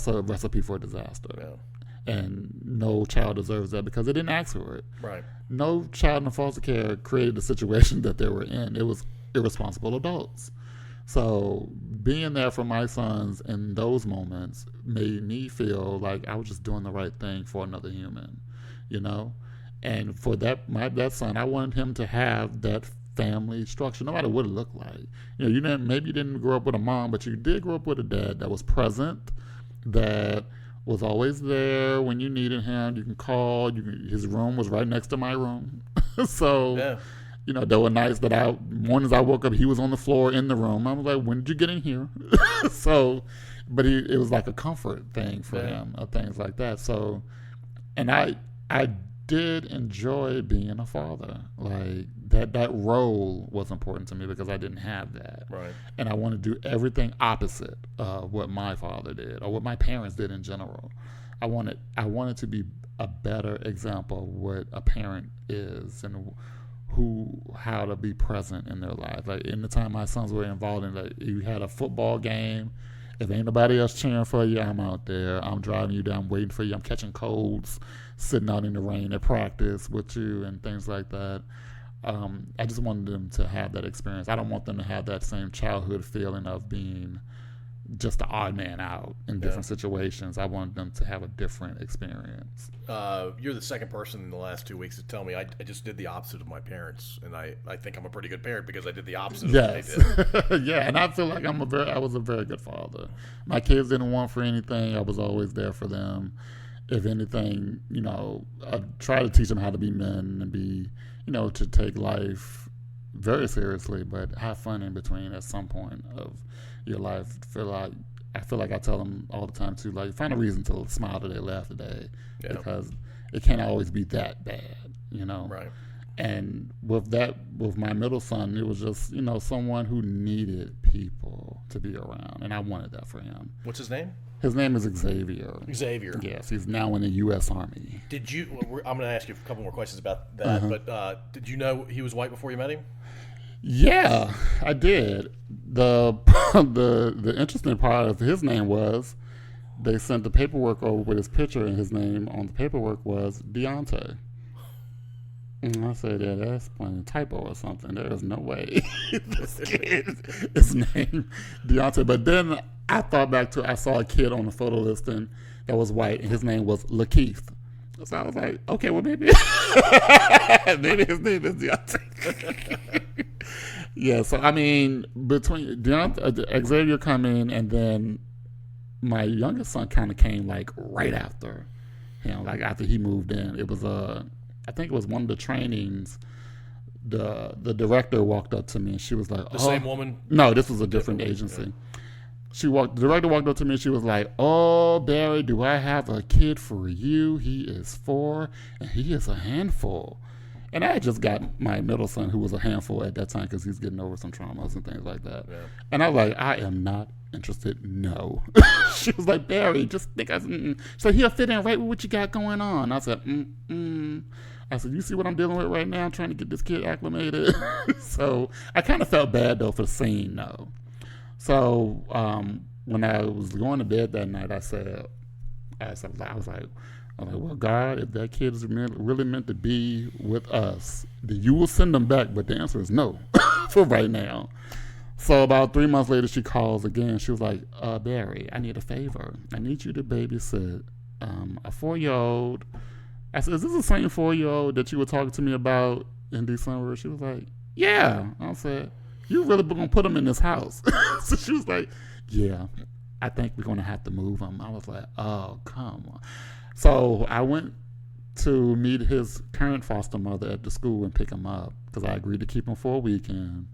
a recipe for disaster. Yeah. And no child deserves that because they didn't ask for it. Right. No child in foster care created the situation that they were in. It was irresponsible adults. So being there for my sons in those moments made me feel like I was just doing the right thing for another human, you know? And for that son, I wanted him to have that family structure, no matter what it looked like. You know, maybe you didn't grow up with a mom, but you did grow up with a dad that was present, that was always there when you needed him. You can call. His room was right next to my room. So, Yeah. you know, there were nights that mornings I woke up, he was on the floor in the room. I was like, when did you get in here? So, but it was like a comfort thing for him, or things like that. So, and I did enjoy being a father. Like that role was important to me because I didn't have that. Right. And I wanted to do everything opposite of what my father did or what my parents did in general. I wanted to be a better example of what a parent is and how to be present in their life. Like in the time my sons were involved in, like, you had a football game. If ain't nobody else cheering for you, I'm out there. I'm driving you down, waiting for you. I'm catching colds, sitting out in the rain at practice with you and things like that. I just wanted them to have that experience. I don't want them to have that same childhood feeling of being just the odd man out in different situations. I wanted them to have a different experience. You're the second person in the last 2 weeks to tell me I just did the opposite of my parents, and I think I'm a pretty good parent because I did the opposite of what they did. Yeah, and I feel like I was a very good father. My kids didn't want for anything. I was always there for them. If anything, you know, I try to teach them how to be men and be, you know, to take life very seriously, but have fun in between at some point of your life. I feel like I tell them all the time too, like, find a reason to smile today, laugh today, because it can't always be that bad, you know. Right. And with my middle son, it was just, you know, someone who needed people to be around, and I wanted that for him. What's his name? His name is Xavier. Xavier. Yes, he's now in the U.S. Army. Did you? I'm going to ask you a couple more questions about that. But did you know he was white before you met him? Yeah, I did. The interesting part of his name was they sent the paperwork over with his picture, and his name on the paperwork was Deontay. And I said, yeah, that's probably a typo or something. There is no way this kid is named Deontay. But then I thought back to, I saw a kid on the photo listing that was white, and his name was Lakeith. So I was like, okay, well, maybe maybe his name is Deontay. Yeah, so I mean, between Xavier coming and then my youngest son kind of came like right after him, like after he moved in. It was I think it was one of the trainings. The director walked up to me and she was like, The same woman? No, this was a different agency. The director walked up to me and she was like, "Oh, Barry, do I have a kid for you? He is 4 and he is a handful." And I had just got my middle son, who was a handful at that time because he's getting over some traumas and things like that. Yeah. And I was like, I am not interested. No. She was like, "Barry, just think so he'll fit in right with what you got going on." I said, I said, "You see what I'm dealing with right now? I'm trying to get this kid acclimated." So I kind of felt bad, though, for saying no. So when I was going to bed that night, I was like, well, God, if that kid is really meant to be with us, then you will send them back. But the answer is no for right now. So about 3 months later, she calls again. She was like, "Barry, I need a favor. I need you to babysit a 4-year-old. I said, "Is this the same 4-year-old that you were talking to me about in December?" She was like, "Yeah." I said, "You really going to put him in this house?" So she was like, "Yeah, I think we're going to have to move him." I was like, "Oh, come on." So I went to meet his current foster mother at the school and pick him up because I agreed to keep him for a weekend.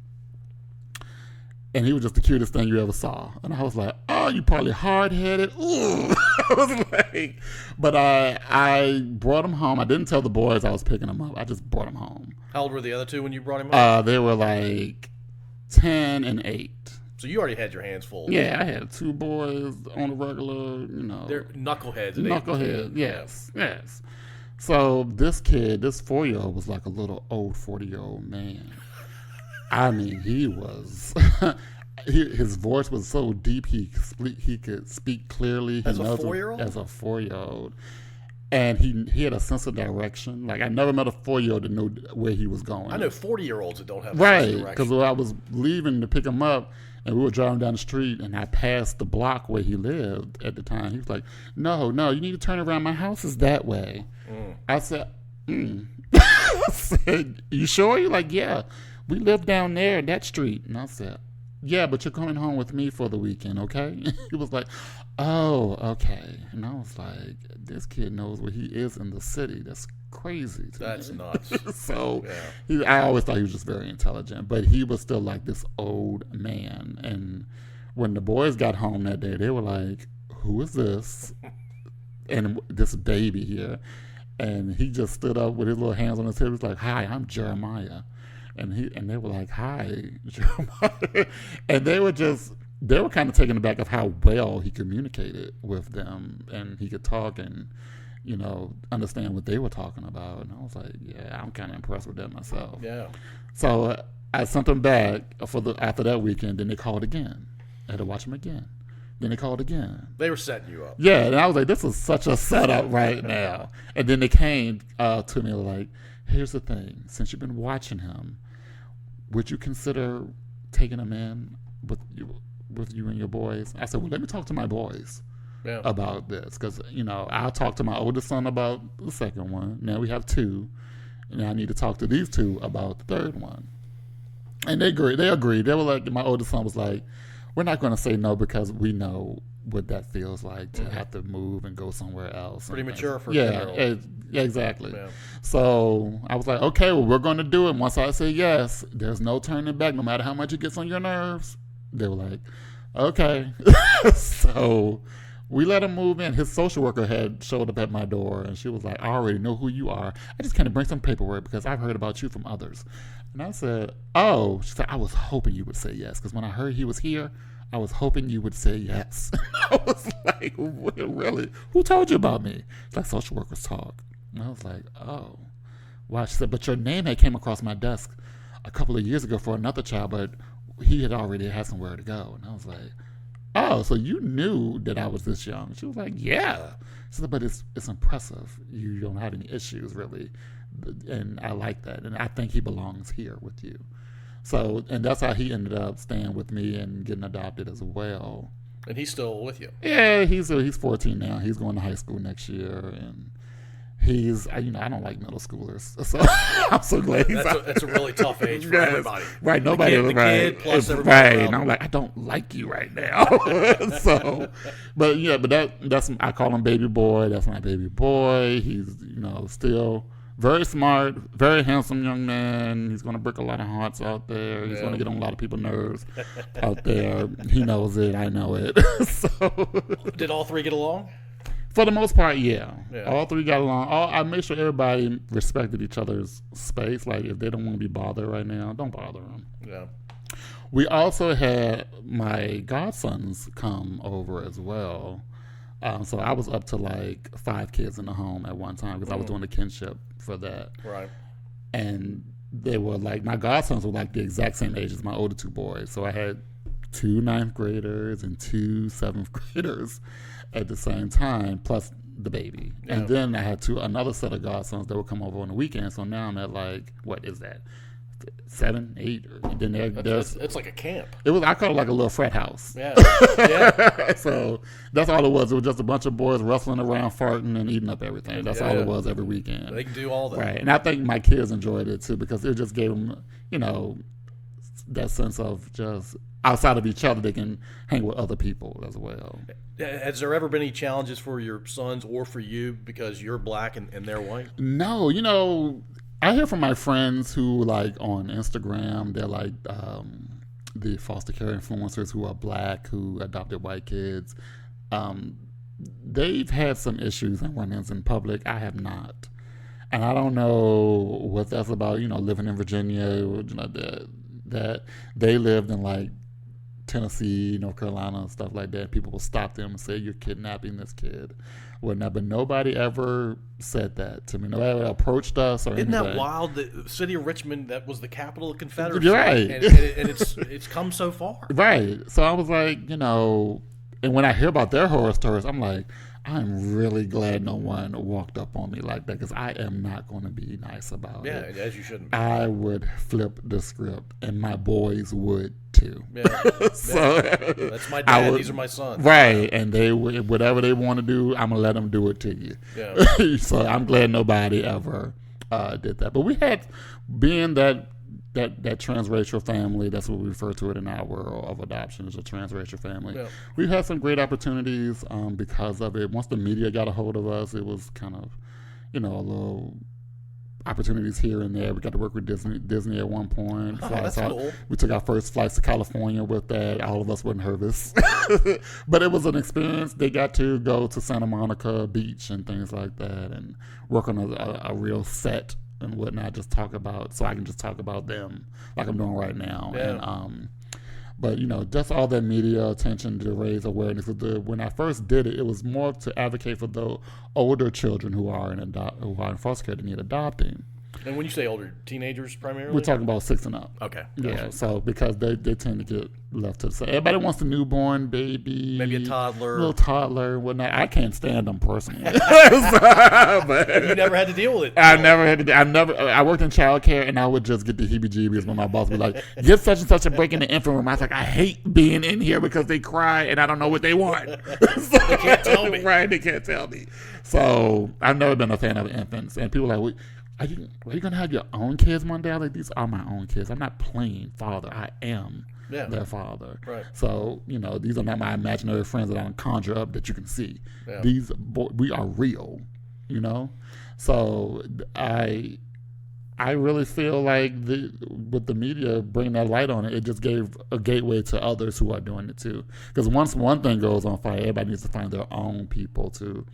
And he was just the cutest thing you ever saw. And I was like, "Oh, you probably hard-headed." Ooh. I was like, but I brought him home. I didn't tell the boys I was picking him up. I just brought him home. How old were the other two when you brought him up? They were like 10 and 8. So you already had your hands full. Yeah, I had 2 boys on the regular, you know. They're knuckleheads. Knuckleheads, yes. So this kid, this 4-year-old, was like a little old 40-year-old man. I mean, he was... his voice was so deep he could speak clearly. As a 4-year-old? As a 4-year-old. And he had a sense of direction. Like, I never met a 4-year-old that knew where he was going. I know 40-year-olds that don't have a sense of Right, direction. because I was leaving to pick him up, and we were driving down the street, and I passed the block where he lived at the time. He was like, no, you need to turn around. My house is that way. I said, I said, you sure? You're like, yeah, we live down there, that street. And I said, yeah, but you're coming home with me for the weekend, okay? He was like, oh, okay. And I was like, this kid knows where he is in the city. That's crazy to That's me. nuts. So Yeah. I always thought he was just very intelligent, but he was still like this old man. And when the boys got home that day, they were like, who is this? And this baby here. And he just stood up with his little hands on his head. He was like, hi, I'm Jeremiah. And they were like, hi, Jeremiah. And they were kind of taken aback of how well he communicated with them, and he could talk and, understand what they were talking about. And I was like, yeah, I'm kind of impressed with that myself. Yeah. So I sent them back after that weekend. Then they called again. I had to watch them again. Then they called again. They were setting you up. Yeah, and I was like, this is such a setup right now. And then they came to me like, here's the thing. Since you've been watching him, would you consider taking him in with you and your boys? I said, well, let me talk to my boys about this. Because, I'll talk to my oldest son about the second one. Now we have 2. And I need to talk to these 2 about the third one. And they agreed. They were like, my oldest son was like, we're not going to say no because we know what that feels like to have to move and go somewhere else. Pretty mature for a 10-year-old. Yeah, exactly. Yeah. So I was like, okay, well, we're going to do it. And once I say yes, there's no turning back, no matter how much it gets on your nerves. They were like, okay. So we let him move in. His social worker had showed up at my door, and she was like, I already know who you are. I just kind of bring some paperwork because I've heard about you from others. And I said, oh. She said, I was hoping you would say yes, because when I heard he was here, I was hoping you would say yes. I was like, really? Who told you about me? It's like social workers talk. And I was like, oh. Wow. She said, but your name had came across my desk a couple of years ago for another child, but he had already had somewhere to go. And I was like, oh, so you knew that I was this young? She was like, yeah. She said, but it's impressive. You don't have any issues, really. And I like that. And I think he belongs here with you. So, and that's how he ended up staying with me and getting adopted as well. And he's still with you. Yeah, he's 14 now. He's going to high school next year, and I don't like middle schoolers, so I'm so glad he's out. That's a really tough age for everybody. Right, nobody. The kid plus everybody right, around and I'm like, I don't like you right now. So, but that's I call him baby boy. That's my baby boy. He's still very smart, very handsome young man. He's going to break a lot of hearts out there. He's going to get on a lot of people's nerves out there. He knows it. I know it. So, did all 3 get along? For the most part, yeah. All 3 got along. I made sure everybody respected each other's space. Like, if they don't want to be bothered right now, don't bother them. Yeah. We also had my godsons come over as well. So I was up to like 5 kids in the home at one time because I was doing the kinship for that. Right. And they were like, my godsons were like the exact same age as my older 2 boys. So I had 2 9th graders and 2 7th graders at the same time, plus the baby. Yeah. And then I had another set of godsons that would come over on the weekend. So now I'm at like, what is that? 7, 8. And then it's like a camp. I call it like a little frat house. Yeah. Yeah. So that's all it was. It was just a bunch of boys wrestling around, farting, and eating up everything. That's all it was every weekend. They can do all that. Right. And I think my kids enjoyed it too because it just gave them, that sense of just outside of each other, they can hang with other people as well. Has there ever been any challenges for your sons or for you because you're black and they're white? No. I hear from my friends who, like, on Instagram, they're like the foster care influencers who are black, who adopted white kids. They've had some issues and run-ins in public. I have not. And I don't know what that's about, living in Virginia, that they lived in, like, Tennessee, North Carolina, and stuff like that. People will stop them and say, you're kidnapping this kid. Whatnot, but nobody ever said that to me. Nobody ever approached us or anything. Isn't that wild? The city of Richmond, that was the capital of Confederacy. Right. And it's come so far. Right. So I was like, and when I hear about their horror stories, I'm like, I'm really glad no one walked up on me like that, because I am not going to be nice about it. Yeah, as you shouldn't be. I would flip the script, and my boys would too. Yeah. So that's my dad. These are my sons. Right, and they whatever they want to do, I'm gonna let them do it to you. Yeah. So I'm glad nobody ever did that. But we had, being that transracial family, that's what we refer to it in our world of adoption, as a transracial family. Yeah. We've had some great opportunities because of it. Once the media got a hold of us, it was kind of, a little opportunities here and there. We got to work with Disney at one point. Oh, that's cool. We took our first flights to California with that. All of us were nervous. But it was an experience. They got to go to Santa Monica Beach and things like that and work on a real set and whatnot, so I can just talk about them like I'm doing right now. Yeah. And but just all that media attention to raise awareness. When I first did it, it was more to advocate for the older children who are in foster care that need adopting. And when you say older, teenagers primarily? We're talking about 6 and up. Okay. Yeah, gotcha. so because they tend to get left to the side. Everybody wants a newborn baby. Maybe a toddler. Little toddler and whatnot. I can't stand them personally. But you never had to deal with it. I worked in childcare, and I would just get the heebie-jeebies when my boss would be like, get such and such a break in the infant room. I was like, I hate being in here because they cry and I don't know what they want. They can't tell me. Right, they can't tell me. So I've never been a fan of infants. And people are like, are you going to have your own kids one day? I'm like, these are my own kids. I'm not playing father. I am their father. Right. So, these are not my imaginary friends that I don't conjure up that you can see. Yeah. We are real, So I really feel like with the media bringing that light on it, it just gave a gateway to others who are doing it too. Because once one thing goes on fire, everybody needs to find their own people to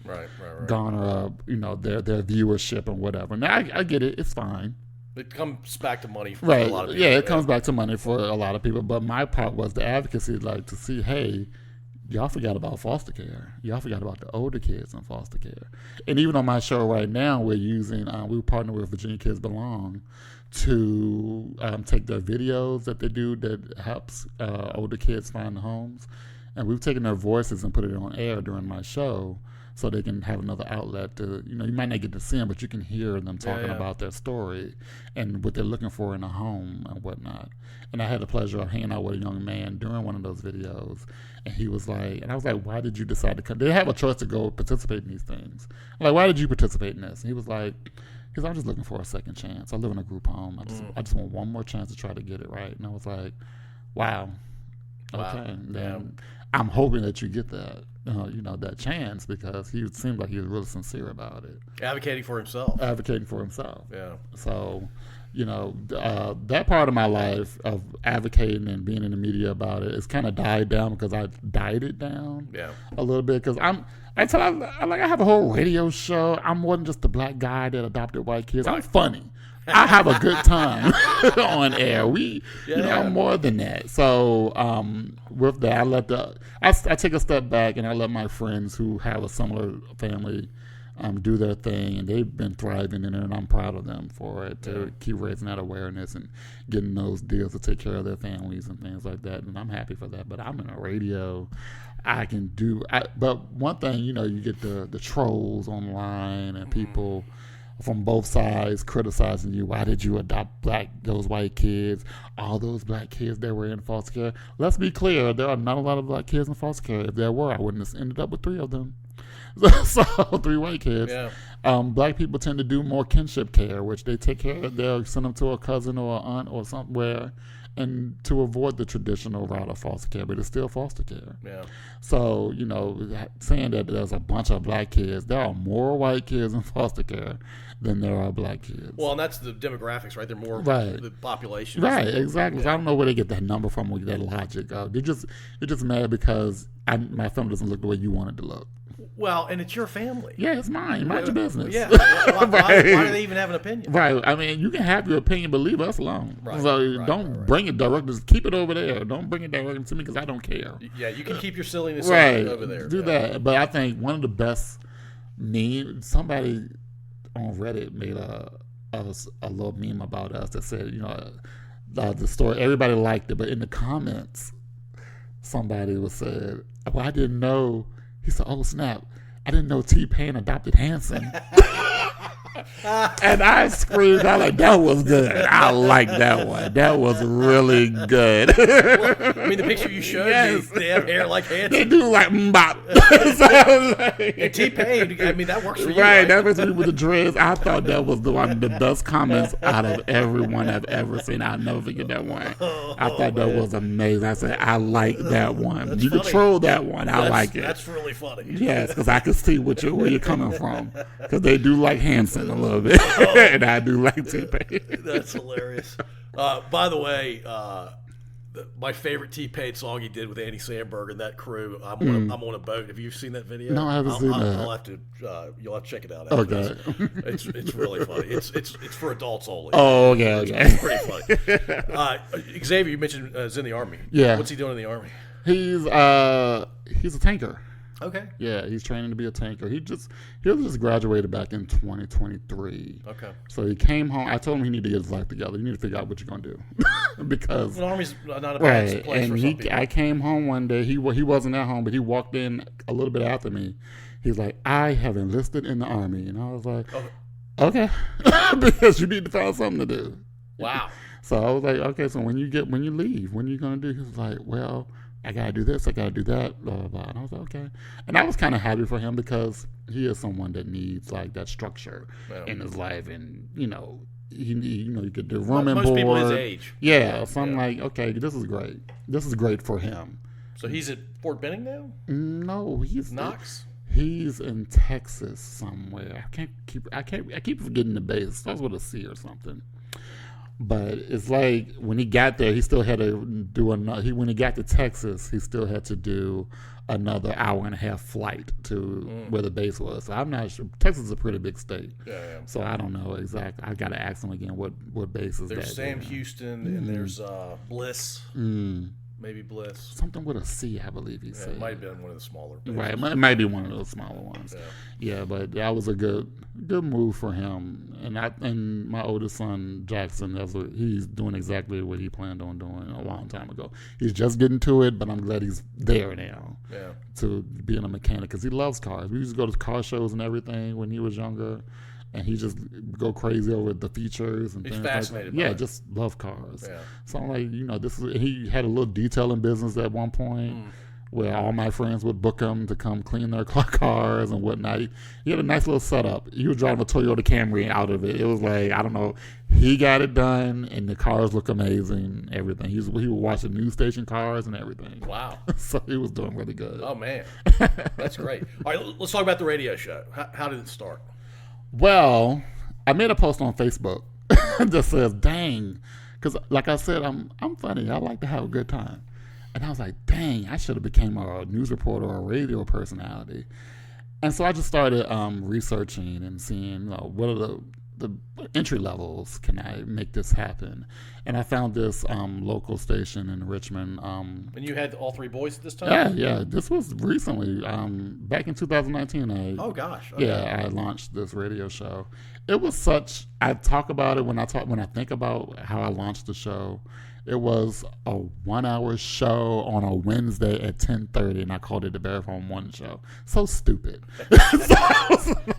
garner up, their viewership and whatever. Now I get it; it's fine. It comes back to money for a lot of people. Yeah, it comes back to money for a lot of people. But my part was the advocacy, like to see, hey, y'all forgot about foster care. Y'all forgot about the older kids in foster care. And even on my show right now, we partner with Virginia Kids Belong to take their videos that they do that helps older kids find homes. And we've taken their voices and put it on air during my show so they can have another outlet to, you might not get to see them, but you can hear them talking about their story and what they're looking for in a home and whatnot. And I had the pleasure of hanging out with a young man during one of those videos. And he was like, and I was like, why did you decide to come? They have a choice to go participate in these things. I'm like, why did you participate in this? And he was like, I'm just looking for a second chance. I live in a group home. I just want one more chance to try to get it right. And I was like, wow. Okay. Then I'm hoping that you get that, that chance, because he seemed like he was really sincere about it. Advocating for himself. Yeah. So, that part of my life of advocating and being in the media about it is kind of died down because I died it down a little bit. Because I have a whole radio show. I'm more than just the black guy that adopted white kids. I'm funny. I have a good time on air. I'm more than that. So with that, I take a step back and I let my friends who have a similar family do their thing, and they've been thriving in it, and I'm proud of them for it, to keep raising that awareness and getting those deals to take care of their families and things like that, and I'm happy for that. But I'm in a radio. But one thing, you get the trolls online and people from both sides criticizing you. Why did you adopt those white kids? All those black kids that were in foster care. Let's be clear, there are not a lot of black kids in foster care. If there were, I wouldn't have ended up with 3 of them. So 3 white kids. Yeah. Black people tend to do more kinship care, which they take care of. They'll send them to a cousin or an aunt or somewhere, and to avoid the traditional route of foster care, but it's still foster care. Yeah. So, saying that there's a bunch of black kids, there are more white kids in foster care than there are black kids. Well, and that's the demographics, right? They're more the population. Right, exactly. Yeah. So I don't know where they get that number from with that logic. They're just mad because my family doesn't look the way you want it to look. Well, and it's your family. Yeah, it's mine. Mind your business. Yeah. Why do they even have an opinion? Right. I mean, you can have your opinion, but leave us alone. Right. So don't bring it direct. Just keep it over there. Don't bring it directly to me because I don't care. Yeah, you can keep your silliness over there. Do that. But I think one of the best memes, somebody on Reddit made a little meme about us that said, the story, everybody liked it, but in the comments, somebody said, well, I didn't know. He said, oh, snap. I didn't know T-Pain adopted Hanson. And I screamed, I like, that was good. I like that one. That was really good. Well, I mean, the picture you showed me, they have hair like Hanson. They do like mbop. And T-Pain, I mean, that works for you. Right, that was me with the dreads. I thought that was one of the best comments out of everyone I've ever seen. I'll never forget that one. I thought that was amazing. I said, I like that one. That's you funny. Control that one. I like it. That's really funny. Yes, because I can see where you're coming from. Because they do like Hanson a little bit. And I do like T-Pain. That's hilarious. By the way, my favorite T-Pain song he did with Andy Samberg and that crew, I'm on a boat. Have you seen that video? No, I haven't seen that. I'll have to, you'll have to check it out. Okay. It's really funny. It's for adults only. Oh, okay. It's pretty funny. Xavier, you mentioned is in the Army. Yeah. What's he doing in the Army? He's a tanker. Okay. Yeah, he's training to be a tanker. He just graduated back in 2023. Okay. So he came home. I told him he needed to get his life together. You need to figure out what you're gonna do, because The Army's not a bad right. place And for some people. I came home one day. He wasn't at home, but he walked in a little bit after me. He's like, I have enlisted in the Army, and I was like, okay, because you need to find something to do. Wow. So I was like, okay, so when you leave, when are you gonna do? He was like, well, I gotta do this, I gotta do that, blah blah blah. And I was like, okay. And I was kind of happy for him because he is someone that needs like that structure in his life, and you could do room and board. Most people his age. Yeah, so I'm like, okay, this is great. This is great for him. So he's at Fort Benning now? No, he's Knox? He's in Texas somewhere. I keep forgetting the base. It starts with a C or something. But it's like when he got there, he still had to do another. When he got to Texas, he still had to do another hour and a half flight to where the base was. So I'm not sure. Texas is a pretty big state. Yeah. So I don't know exactly. I got to ask him again what base is that. There's Sam Houston and there's Bliss. Maybe Bliss. Something with a C, I believe he said. It might have been one of the smaller bases. Right, it might be one of those smaller ones. Yeah, but that was a good move for him. And my oldest son Jackson, he's doing exactly what he planned on doing a long time ago. He's just getting to it, but I'm glad he's there now. Yeah. To being a mechanic, because he loves cars. We used to go to car shows and everything when he was younger. And he just go crazy over the features and He's things fascinated like that. by Yeah, it. just love cars. Yeah. So I'm like, he had a little detailing business at one point where all my friends would book him to come clean their cars and whatnot. He had a nice little setup. He was driving a Toyota Camry out of it. It was like, I don't know, he got it done, and the cars look amazing, everything. He would watch the news station cars and everything. Wow. So he was doing really good. Oh, man. That's great. All right, let's talk about the radio show. How did it start? Well, I made a post on Facebook that says, dang, because like I said, I'm funny. I like to have a good time. And I was like, dang, I should have became a news reporter or a radio personality. And so I just started researching and seeing what are the entry levels can I make this happen. And I found this local station in Richmond. And you had all three boys at this time? Yeah. This was recently, back in 2019. Oh gosh. Okay. Yeah, I launched this radio show. It was I talk about it when I think about how I launched the show. It was a 1 hour show on a Wednesday at 10:30, and I called it the Bear Home One Show. So stupid.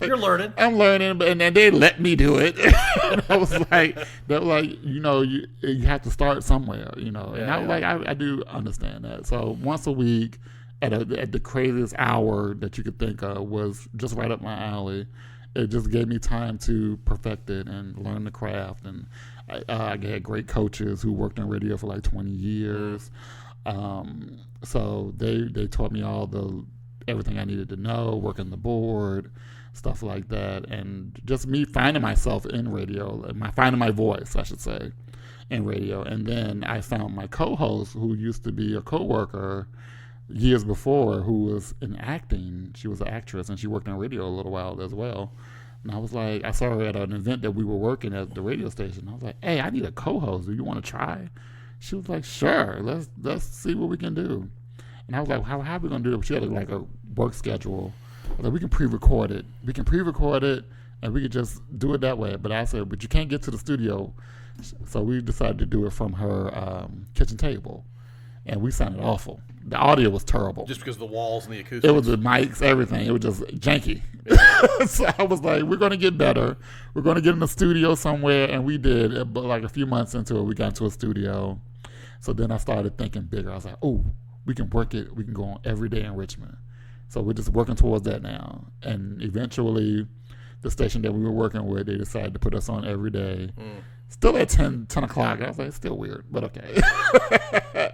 You're learning. I'm learning, and they let me do it. And I was like, you have to start somewhere, And I was like, I do understand that. So once a week, at the craziest hour that you could think of, was just right up my alley. It just gave me time to perfect it and learn the craft. And I had great coaches who worked on radio for like 20 years. So they taught me everything I needed to know, working the board, stuff like that. And just me finding myself in radio, finding my voice, I should say, in radio. And then I found my co-host, who used to be a coworker years before, who was in acting. She was an actress, and she worked on radio a little while as well. And I was like, I saw her at an event that we were working at the radio station. I was like, hey, I need a co-host. Do you want to try? She was like, sure. Let's see what we can do. And I was like, how are we going to do it? She had like a work schedule. I was like, we can pre-record it. And we could just do it that way. But I said, but you can't get to the studio. So we decided to do it from her kitchen table. And we sounded awful. The audio was terrible. Just because of the walls and the acoustics. It was the mics, everything. It was just janky. So I was like, we're going to get better. We're going to get in the studio somewhere, and we did. But like a few months into it, we got into a studio. So then I started thinking bigger. I was like, oh, we can work it. We can go on every day in Richmond. So we're just working towards that now. And eventually, the station that we were working with, they decided to put us on every day. Still at 10 o'clock. I was like, it's still weird, but okay.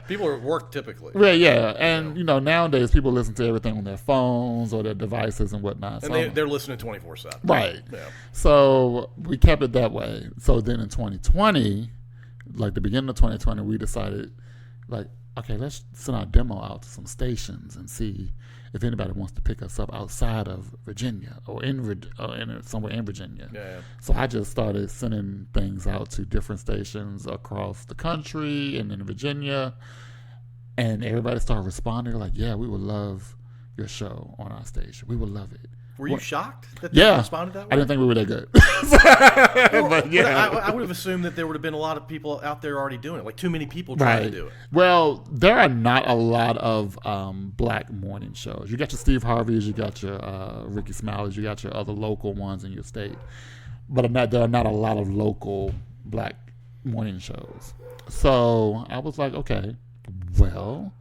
People are at work typically. Yeah. And, nowadays people listen to everything on their phones or their devices and whatnot. And they're listening 24/7. Right. Yeah. So we kept it that way. So then in 2020, like the beginning of 2020, we decided, like, okay, let's send our demo out to some stations and see if anybody wants to pick us up outside of Virginia or somewhere in Virginia. Yeah. So I just started sending things out to different stations across the country and in Virginia, and everybody started responding like, yeah, we would love your show on our station. We would love it. Were you shocked that they responded that way? I didn't think we were that good. But yeah, I would have assumed that there would have been a lot of people out there already doing it, like too many people trying to do it. Well, there are not a lot of black morning shows. You got your Steve Harveys, you got your Ricky Smileys, you got your other local ones in your state, but there are not a lot of local black morning shows. So I was like, okay, well,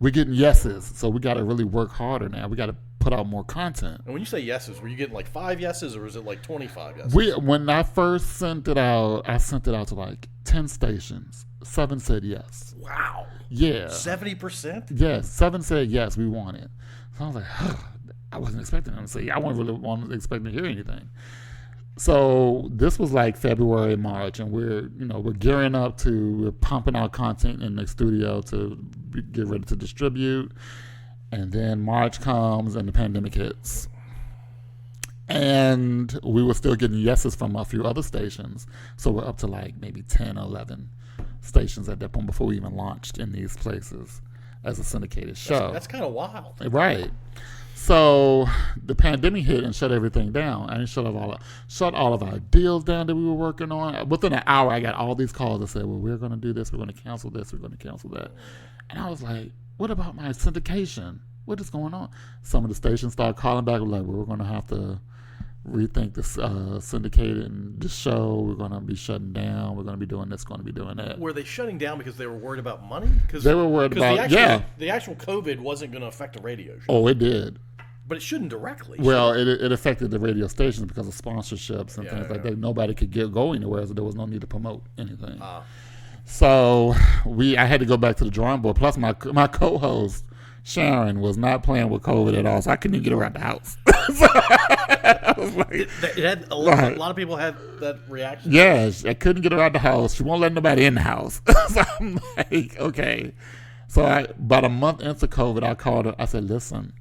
we're getting yeses, so we got to really work harder now. We got to put out more content. And when you say yeses, were you getting like 5 yeses or was it like 25 yeses? When I first sent it out, I sent it out to like 10 stations. 7 said yes. Wow. Yeah. 70%? Yes, 7 said yes, we want it. So I was like, I wasn't expecting them to say. I wasn't expecting to hear anything. So this was like February, March, and we're gearing up we're pumping out content in the studio to get ready to distribute. And then March comes and the pandemic hits. And we were still getting yeses from a few other stations. So we're up to like maybe 10 or 11 stations at that point before we even launched in these places as a syndicated show. That's kind of wild. Right. So the pandemic hit and shut everything down. And it shut all of our deals down that we were working on. Within an hour, I got all these calls that said, well, we're going to do this. We're going to cancel this. We're going to cancel that. And I was like, what about my syndication? What is going on? Some of the stations started calling back. We're like, we're going to have to rethink this syndicated and the show. We're going to be shutting down. We're going to be doing this, going to be doing that. Were they shutting down because they were worried about money? They were worried about, the actual COVID wasn't going to affect the radio show. Oh, it did. But it shouldn't directly. Well, it affected the radio stations because of sponsorships and things like that. Nobody could go anywhere, so there was no need to promote anything. So I had to go back to the drawing board. Plus, my co-host Sharon was not playing with COVID at all, so I couldn't even get her out the house. So I was like, a lot of people had that reaction. Yes, I couldn't get her out the house. She won't let nobody in the house. So I'm like, okay. So about a month into COVID, I called her. I said, listen,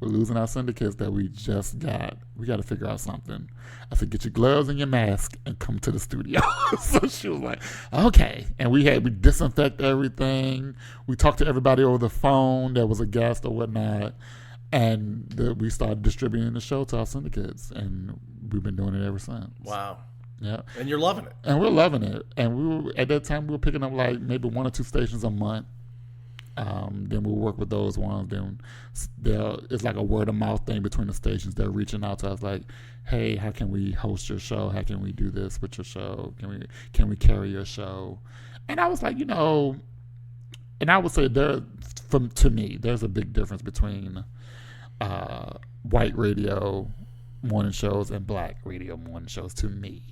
we're losing our syndicates that we just got. We got to figure out something. I said, get your gloves and your mask and come to the studio. So she was like, okay. And we disinfect everything. We talked to everybody over the phone that was a guest or whatnot. And we started distributing the show to our syndicates. And we've been doing it ever since. Wow. Yeah. And you're loving it. And we're loving it. And at that time, we were picking up like maybe 1 or 2 stations a month. Then we'll work with those ones. Then it's like a word of mouth thing between the stations. They're reaching out to us like, hey, how can we host your show? How can we do this with your show? Can we carry your show? And I was like, and I would say to me, there's a big difference between white radio morning shows and black radio morning shows to me.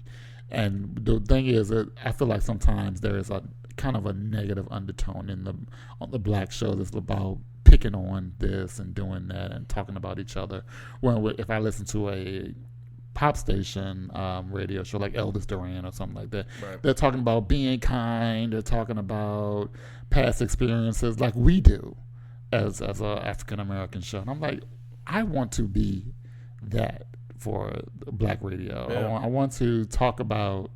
And the thing is that I feel like sometimes there is a kind of a negative undertone on the black show that's about picking on this and doing that and talking about each other. Well, if I listen to a pop station radio show like Elvis Duran or something like that, right, they're talking about being kind. They're talking about past experiences like we do as a African American show. And I'm like, I want to be that for black radio. Yeah. I want to talk about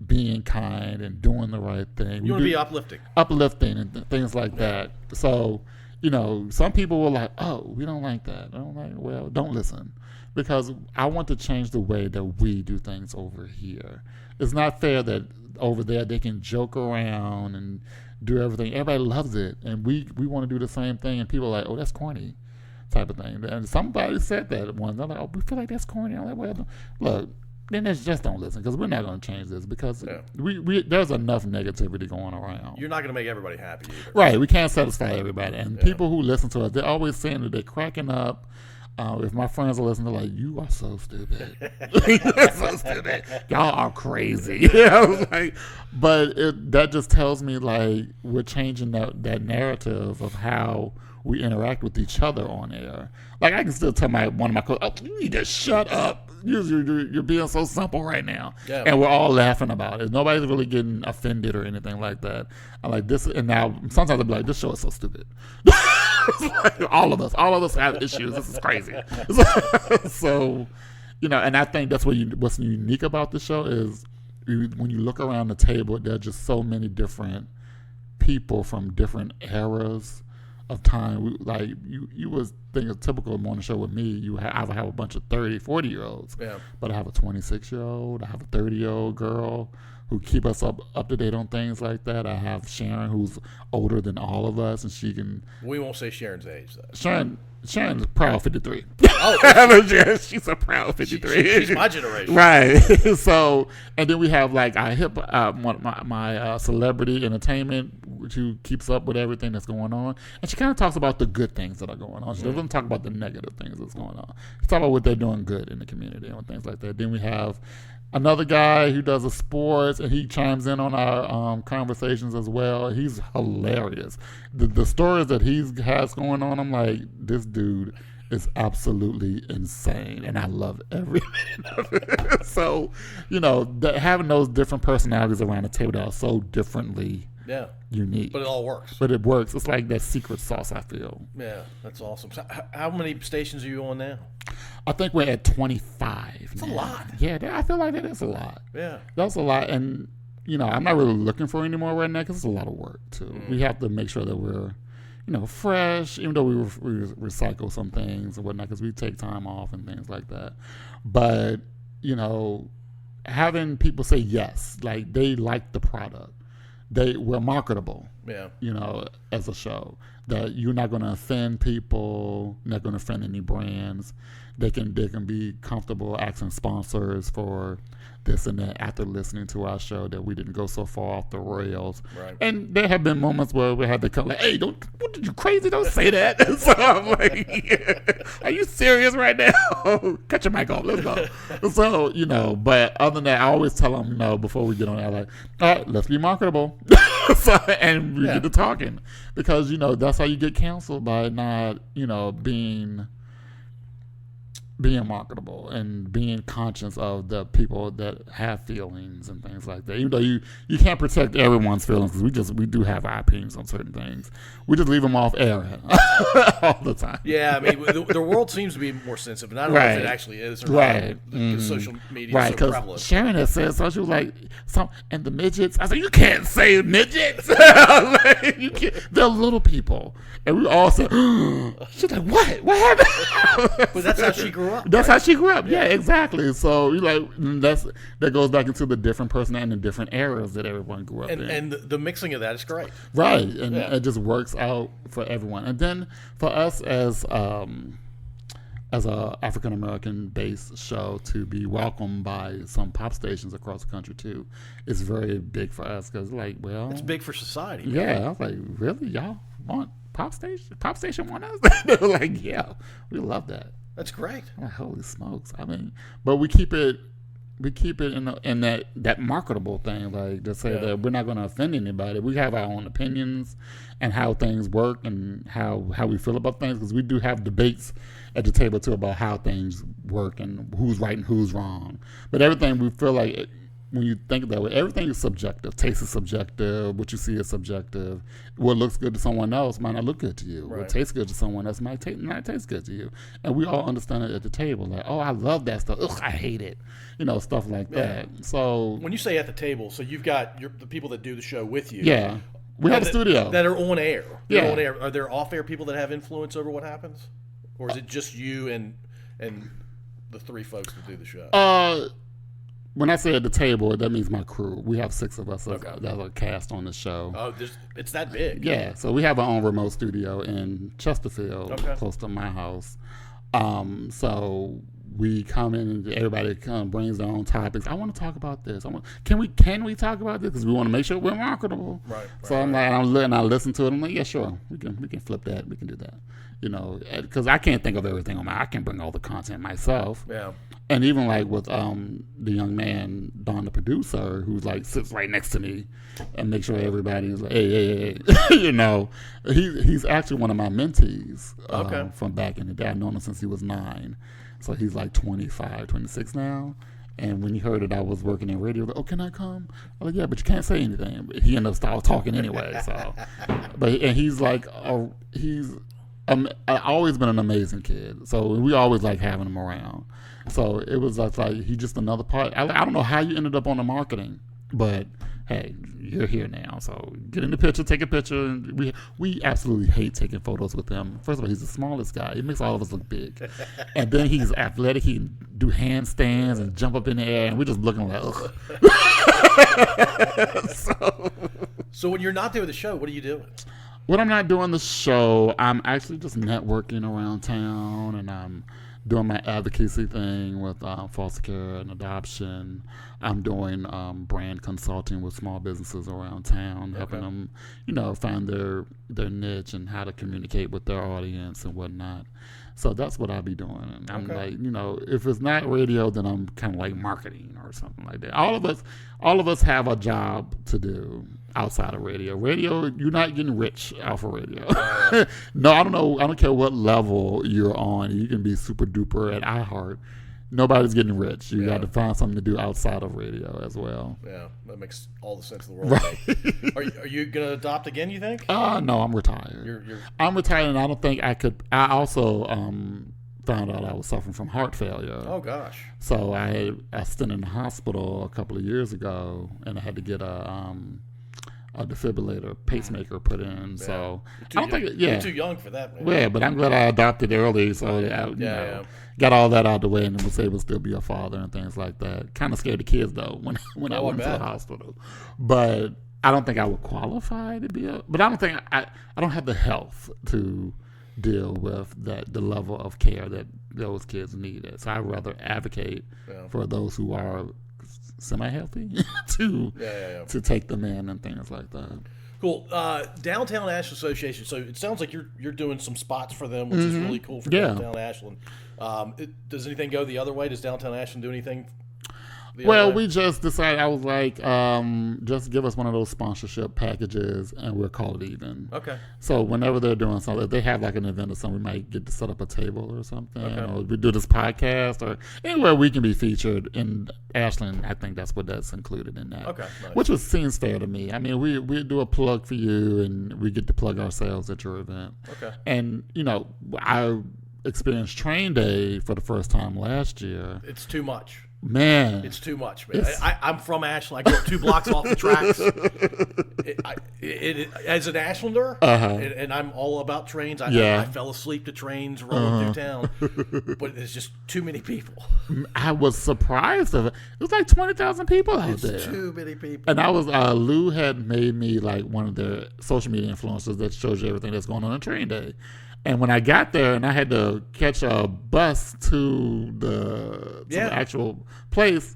being kind and doing the right thing. You want to be uplifting and things like that. So, some people were like, oh, we don't like that. I'm like, well, don't listen. Because I want to change the way that we do things over here. It's not fair that over there they can joke around and do everything. Everybody loves it, and we want to do the same thing. And people are like, oh, that's corny, type of thing. And somebody said that once. They're like, oh, we feel like that's corny. I'm like, well, look. Then it's just don't listen because we're not going to change this because we there's enough negativity going around. You're not going to make everybody happy either. Right. We can't satisfy everybody. And people who listen to us, they're always saying that they're cracking up. If my friends are listening, they're like, you are so stupid. You're so stupid. Y'all are crazy. But that just tells me like we're changing that narrative of how we interact with each other on air. Like I can still tell one of my coaches, oh, you need to shut up. You're being so simple right now. Yeah. And we're all laughing about it. Nobody's really getting offended or anything like that. I'm like, this, and now sometimes I'll be like, this show is so stupid. Like, all of us have issues. This is crazy. So, and I think that's what's unique about the show is when you look around the table, there are just so many different people from different eras of time. Like you was think a typical morning show with me, I would have a bunch of 30, 40-year-olds. Yeah. But I have a 26-year-old, I have a 30-year-old girl who keep us up to date on things like that. I have Sharon, who's older than all of us, and she can. We won't say Sharon's age, though. Sharon's a proud 53. Oh, she's a proud 53. She's my generation, right? So, and then we have like our my celebrity entertainment, who keeps up with everything that's going on, and she kind of talks about the good things that are going on. She doesn't talk about the negative things that's going on. She talks about what they're doing good in the community and things like that. Then we have another guy who does the sports, and he chimes in on our conversations as well. He's hilarious. The stories that he has going on, I'm like, this dude is absolutely insane, and I love every minute of it. So, having those different personalities around the table that are so differently unique. But it all works. But it works. It's like that secret sauce, I feel. Yeah, that's awesome. So how many stations are you on now? I think we're at 25. That's a lot. Yeah, I feel like that is a lot. Yeah. That's a lot. And, I'm not really looking for any more right now because it's a lot of work, too. We have to make sure that we're, fresh, even though we recycle some things and whatnot because we take time off and things like that. But, having people say yes, like they like the product. We're marketable, as a show. That you're not going to offend people, not going to offend any brands. They can be comfortable asking sponsors for this and that after listening to our show that we didn't go so far off the rails. Right. And there have been moments where we had to come like, hey, what did you crazy? Don't say that. So I'm like, are you serious right now? Cut your mic off. Let's go. So, but other than that, I always tell them, before we get on air, like, all right, let's be marketable. And we get to talking because, that's how you get canceled by not, being marketable and being conscious of the people that have feelings and things like that. Even though you can't protect everyone's feelings because we do have our opinions on certain things. We just leave them off air all the time. Yeah, I mean, the world seems to be more sensitive, and I don't know if it actually is or not. Because social media is so prevalent. Sharon has said so. She was like, and the midgets. I said, you can't say midgets. Like, you can't. They're little people. And we all said, she's like, what? What happened? But that's how she grew up. That's how she grew up. Yeah, exactly. So that goes back into the different person and the different eras that everyone grew up in. And the mixing of that is great. Right. And it just works out for everyone. And then for us as a African American based show to be welcomed by some pop stations across the country too is very big for us because it's big for society. Yeah, I was like, really, y'all want pop station want us? They were like, yeah, we love that. That's great. Oh, holy smokes! I mean, but we keep it in that marketable thing, like to say that we're not going to offend anybody. We have our own opinions and how things work and how we feel about things because we do have debates at the table too about how things work and who's right and who's wrong. But everything we feel like. When you think that way, everything is subjective. Taste is subjective. What you see is subjective. What looks good to someone else might not look good to you. Right. What tastes good to someone else might not taste good to you. And we all understand it at the table. Like, oh, I love that stuff. Ugh, I hate it. Stuff like that. So when you say at the table, so you've got the people that do the show with you. Yeah. We have a studio. That are on air. Yeah. On air. Are there off-air people that have influence over what happens? Or is it just you and the three folks that do the show? when I say at the table, that means my crew. We have 6 of us Okay. that are cast on the show. Oh, it's that big. Yeah, so we have our own remote studio in Chesterfield, Okay. close to my house. So we come in and everybody brings their own topics. I want to talk about this. Can we talk about this? Because we want to make sure we're marketable. Right. So I'm like, I listen to it. I'm like, yeah, sure, we can flip that. We can do that. Because I can't think of everything on I can bring all the content myself. Yeah. And even like with the young man, Don, the producer, who's like sits right next to me and makes sure everybody is like, hey. He's actually one of my mentees Okay. from back in the day. I've known him since he was 9. So he's like 25, 26 now. And when he heard that I was working in radio, like, oh, can I come? I'm like, yeah, but you can't say anything. But he ended up starting talking anyway. So, and he's like, always been an amazing kid. So we always like having him around. So it was like he's just another part. I don't know how you ended up on the marketing, but hey, you're here now. So get in the picture, take a picture. And we absolutely hate taking photos with him. First of all, he's the smallest guy. He makes all of us look big. And then he's athletic. He can do handstands and jump up in the air. And we're just looking like, ugh. So when you're not there with the show, what are you doing? When I'm not doing the show, I'm actually just networking around town, and I'm doing my advocacy thing with foster care and adoption. I'm doing brand consulting with small businesses around town, helping them, find their niche and how to communicate with their audience and whatnot. So that's what I'll be doing. And I'm like, if it's not radio, then I'm kind of like marketing or something like that. All of us have a job to do outside of radio. Radio, you're not getting rich off of radio. No, I don't know. I don't care what level you're on. You can be super duper at iHeart. Nobody's getting rich. You got to find something to do outside of radio as well. Yeah, that makes all the sense in the world. Right. Are you going to adopt again, you think? No, I'm retired. I'm retired, and I don't think I could. I also found out I was suffering from heart failure. Oh, gosh. So I stayed in the hospital a couple of years ago, and I had to get a defibrillator pacemaker put in. Yeah. So I don't think you're too young for that, man. Yeah, but I'm glad I adopted early, so I got all that out of the way and was able to still be a father and things like that. Kind of scared the kids though when I went to the hospital, but I don't think I would qualify to be but I don't think I don't have the health to deal with the level of care that those kids needed. So I'd rather advocate for those who are semi-healthy to take them in and things like that. Cool. Downtown Ashland Association. So it sounds like you're doing some spots for them, which is really cool for Downtown Ashland. Does anything go the other way? Does Downtown Ashland do anything? Well, we just decided. I was like, just give us one of those sponsorship packages, and we'll call it even. Okay. So whenever they're doing something, if they have like an event or something, we might get to set up a table or something. Or we do this podcast or anywhere we can be featured in Ashland. I think that's included in that. Okay. Nice. Which seems fair to me. I mean, we do a plug for you, and we get to plug ourselves at your event. Okay. And I experienced Train Day for the first time last year. It's too much. Man, it's too much, man. I'm from Ashland. I grew up 2 blocks off the tracks. As an Ashlander, and I'm all about trains. I fell asleep to trains rolling through town, but there's just too many people. I was surprised of it. It was like 20,000 people out there. It's too many people. And I was Lou had made me like one of their social media influencers that shows you everything that's going on Train Day. And when I got there and I had to catch a bus to the actual place,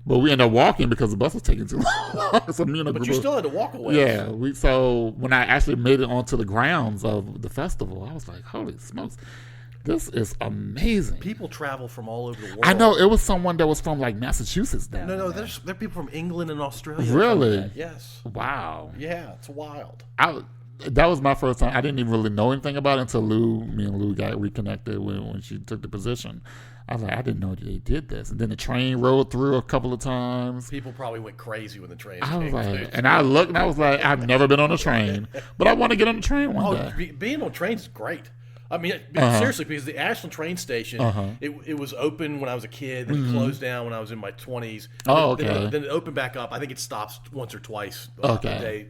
but we ended up walking because the bus was taking too long. So but you still had to walk away. Yeah. So when I actually made it onto the grounds of the festival, I was like, holy smokes, this is amazing. People travel from all over the world. I know. It was someone that was from like Massachusetts down there. No, there are people from England and Australia. Really? Yes. Wow. Yeah, it's wild. That was my first time. I didn't even really know anything about it until me and Lou got reconnected when she took the position. I was like, I didn't know they did this. And then the train rode through a couple of times. People probably went crazy when the train came. I was like, and I looked and I was like, I've never been on a train, but I want to get on the train one day. Being on trains is great. I mean, seriously, because the Ashland train station, it was open when I was a kid, then closed down when I was in my 20s. Oh, okay. Then it opened back up. I think it stops once or twice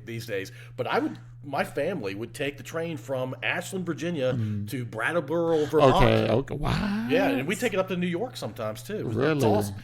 these days. But my family would take the train from Ashland, Virginia to Brattleboro, Vermont. Okay. Wow. Yeah, and we take it up to New York sometimes too. Really? It's awesome.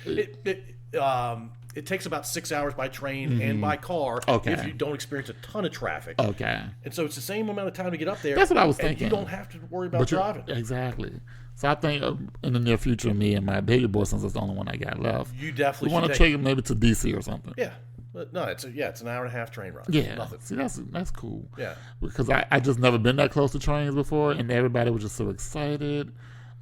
It takes about 6 hours by train and by car if you don't experience a ton of traffic. Okay. And so it's the same amount of time to get up there. That's what I was thinking. And you don't have to worry about driving. Exactly. So I think in the near future, me and my baby boy, since it's the only one I got left, you definitely want to take him maybe to DC or something. Yeah. But no, it's an hour and a half train ride. Yeah. Nothing. See, that's cool. Yeah. Because I just never been that close to trains before, and everybody was just so excited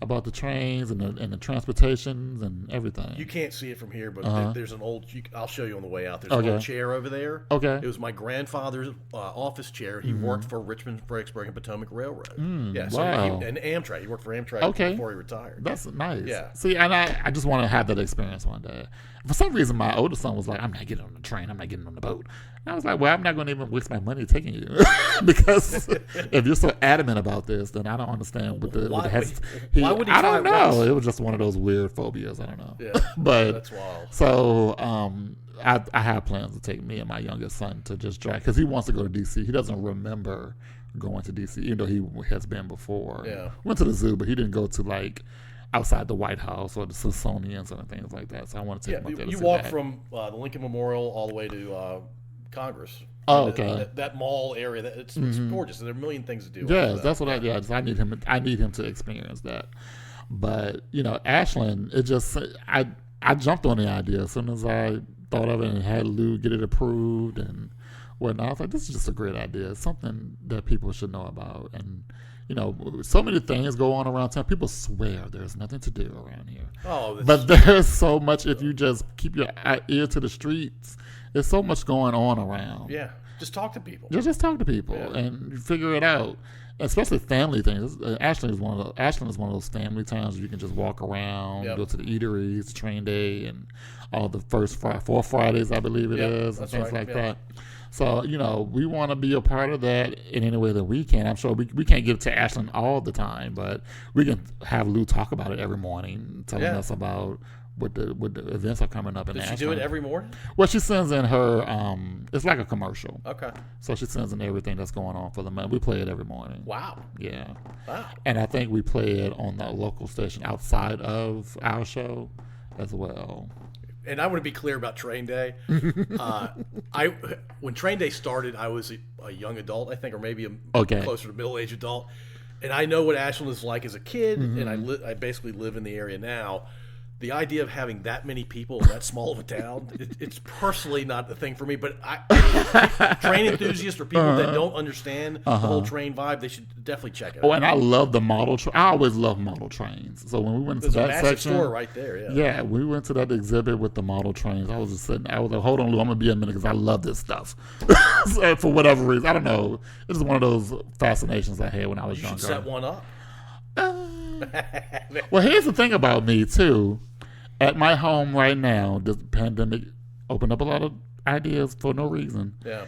about the trains and the transportations and everything. You can't see it from here, but there's an old. I'll show you on the way out. There's an old chair over there. Okay. It was my grandfather's office chair. He worked for Richmond, Fredericksburg, and Potomac Railroad. Wow. So and Amtrak. He worked for Amtrak before he retired. That's nice. Yeah. See, and I just want to have that experience one day. For some reason, my older son was like, "I'm not getting on the train. I'm not getting on the boat." And I was like, "Well, I'm not going to even waste my money taking you because if you're so adamant about this, then I don't understand what the Why would he I try don't know. once? It was just one of those weird phobias. I don't know. Yeah. But that's wild. So I have plans to take me and my youngest son to just drive because he wants to go to DC. He doesn't remember going to DC, even though he has been before. Yeah. Went to the zoo, but he didn't go to like outside the White House or the Smithsonian or things like that. So I want to take him up there. You walk from the Lincoln Memorial all the way to Congress. Oh, okay. That mall area, it's gorgeous, and there are a million things to do. Yes, that's what I need him. I need him to experience that. But Ashland, it just I jumped on the idea as soon as I thought of it and had Lou get it approved and whatnot. I was like, this is just a great idea. It's something that people should know about. And so many things go on around town. People swear there's nothing to do around here. But there's so much if you just keep your ear to the streets. There's so much going on around. Yeah, just talk to people. Just talk to people and figure it out. Especially family things. Ashland is one of those family towns where you can just walk around, go to the eateries, train day, and all the first 4 Fridays, I believe it is, and things like that. So, we want to be a part of that in any way that we can. I'm sure we can't get to Ashland all the time, but we can have Lou talk about it every morning, telling us about what the events are coming up in Ashland. Does she do it every morning? Well, she sends in her, it's like a commercial. Okay. So she sends in everything that's going on for the month. We play it every morning. Wow. Yeah. Wow. And I think we play it on the local station outside of our show as well. And I want to be clear about Train Day. When Train Day started, I was a young adult, I think, or maybe closer to middle-aged adult. And I know what Ashland is like as a kid, and I basically live in the area now. The idea of having that many people in that small of a town, it's personally not the thing for me. But train enthusiasts or people that don't understand the whole train vibe, they should definitely check it out. Oh, and I love the model train. I always love model trains. So when we went to that section, there's a massive store right there. Yeah, we went to that exhibit with the model trains. I was just sitting. I was like, "Hold on, Lou, I'm gonna be a minute because I love this stuff." So for whatever reason, I don't know. It's just one of those fascinations I had when I was younger. You should set one up. Well, here's the thing about me too. At my home right now, this pandemic opened up a lot of ideas for no reason. Yeah.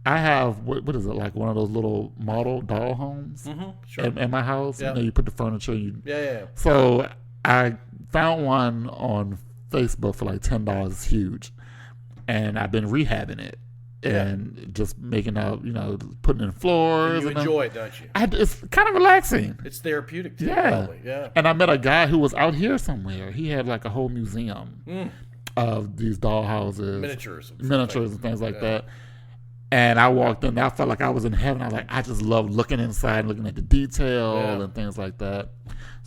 I have, what is it, like one of those little model doll homes in my house? Yeah. You put the furniture. Yeah. So I found one on Facebook for like $10. It's huge. And I've been rehabbing it. And just making out, putting in floors. You enjoy it, don't you? It's kind of relaxing. It's therapeutic too, yeah. probably. Yeah. And I met a guy who was out here somewhere. He had like a whole museum of these doll houses. Miniatures and things like that. And I walked in, and I felt like I was in heaven. I was like, I just love looking inside, looking at the detail and things like that.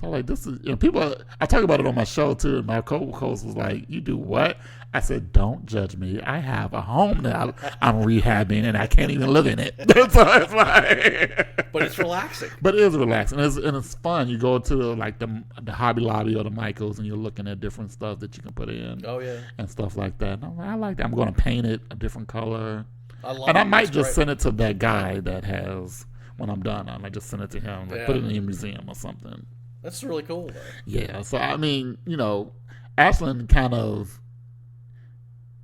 So like, this is, people, I talk about it on my show too, and my co-host was like, you do what? I said, don't judge me. I have a home that I'm rehabbing, and I can't even live in it. So it's like, but it's relaxing. But it is relaxing, and it's fun. You go to the Hobby Lobby or the Michaels, and you're looking at different stuff that you can put in. Oh yeah. And stuff like that. And I'm like, I like that. I'm going to paint it a different color. I might just send it to that guy that has, when I'm done, I might just send it to him, like put it in a museum or something. That's really cool, though. Yeah, so I mean, Ashland kind of,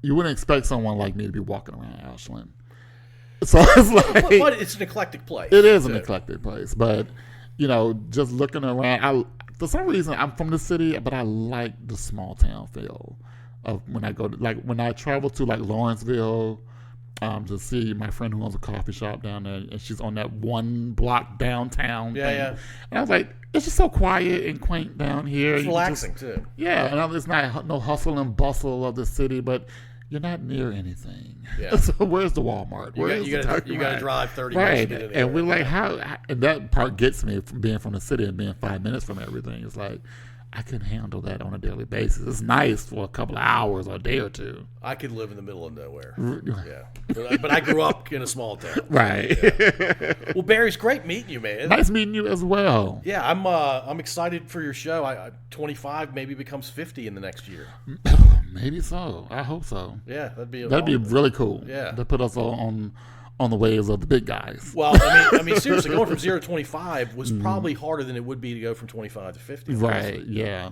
you wouldn't expect someone like me to be walking around Ashland. So it's like, but it's an eclectic place. It is an eclectic place, but just looking around, for some reason I'm from the city, but I like the small town feel of when I go to, like when I travel to like Lawrenceville to see my friend who owns a coffee shop down there, and she's on that one block downtown thing. Yeah. And I was like, it's just so quiet and quaint down here. It's relaxing too. Yeah, and it's not no hustle and bustle of the city, but you're not near anything. Yeah. So where's the Walmart? You got to drive 30 minutes right. to get in there. And we're like, how? And that part gets me from being from the city and being 5 minutes from everything. It's like, I can handle that on a daily basis. It's nice for a couple of hours or a day or two. I could live in the middle of nowhere. Yeah, but I grew up in a small town. Right. Yeah. Well, Barry, it's great meeting you, man. Nice meeting you as well. Yeah, I'm excited for your show. I 25 maybe becomes 50 in the next year. Maybe so. I hope so. Yeah, that'd be really cool. Yeah, to put us all on the waves of the big guys. Well, I mean, seriously, going from 0 to 25 was probably harder than it would be to go from 25 to 50. Right. Yeah.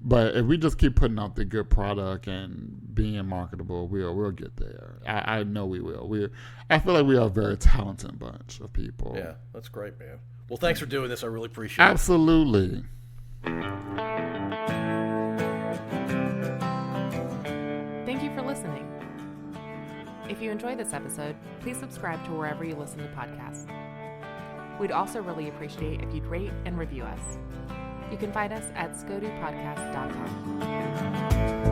But if we just keep putting out the good product and being marketable, we'll get there. I know we will. I feel like we are a very talented bunch of people. Yeah, that's great, man. Well, thanks for doing this. I really appreciate it. Absolutely. Thank you for listening. If you enjoyed this episode, please subscribe to wherever you listen to podcasts. We'd also really appreciate if you'd rate and review us. You can find us at scodupodcast.com.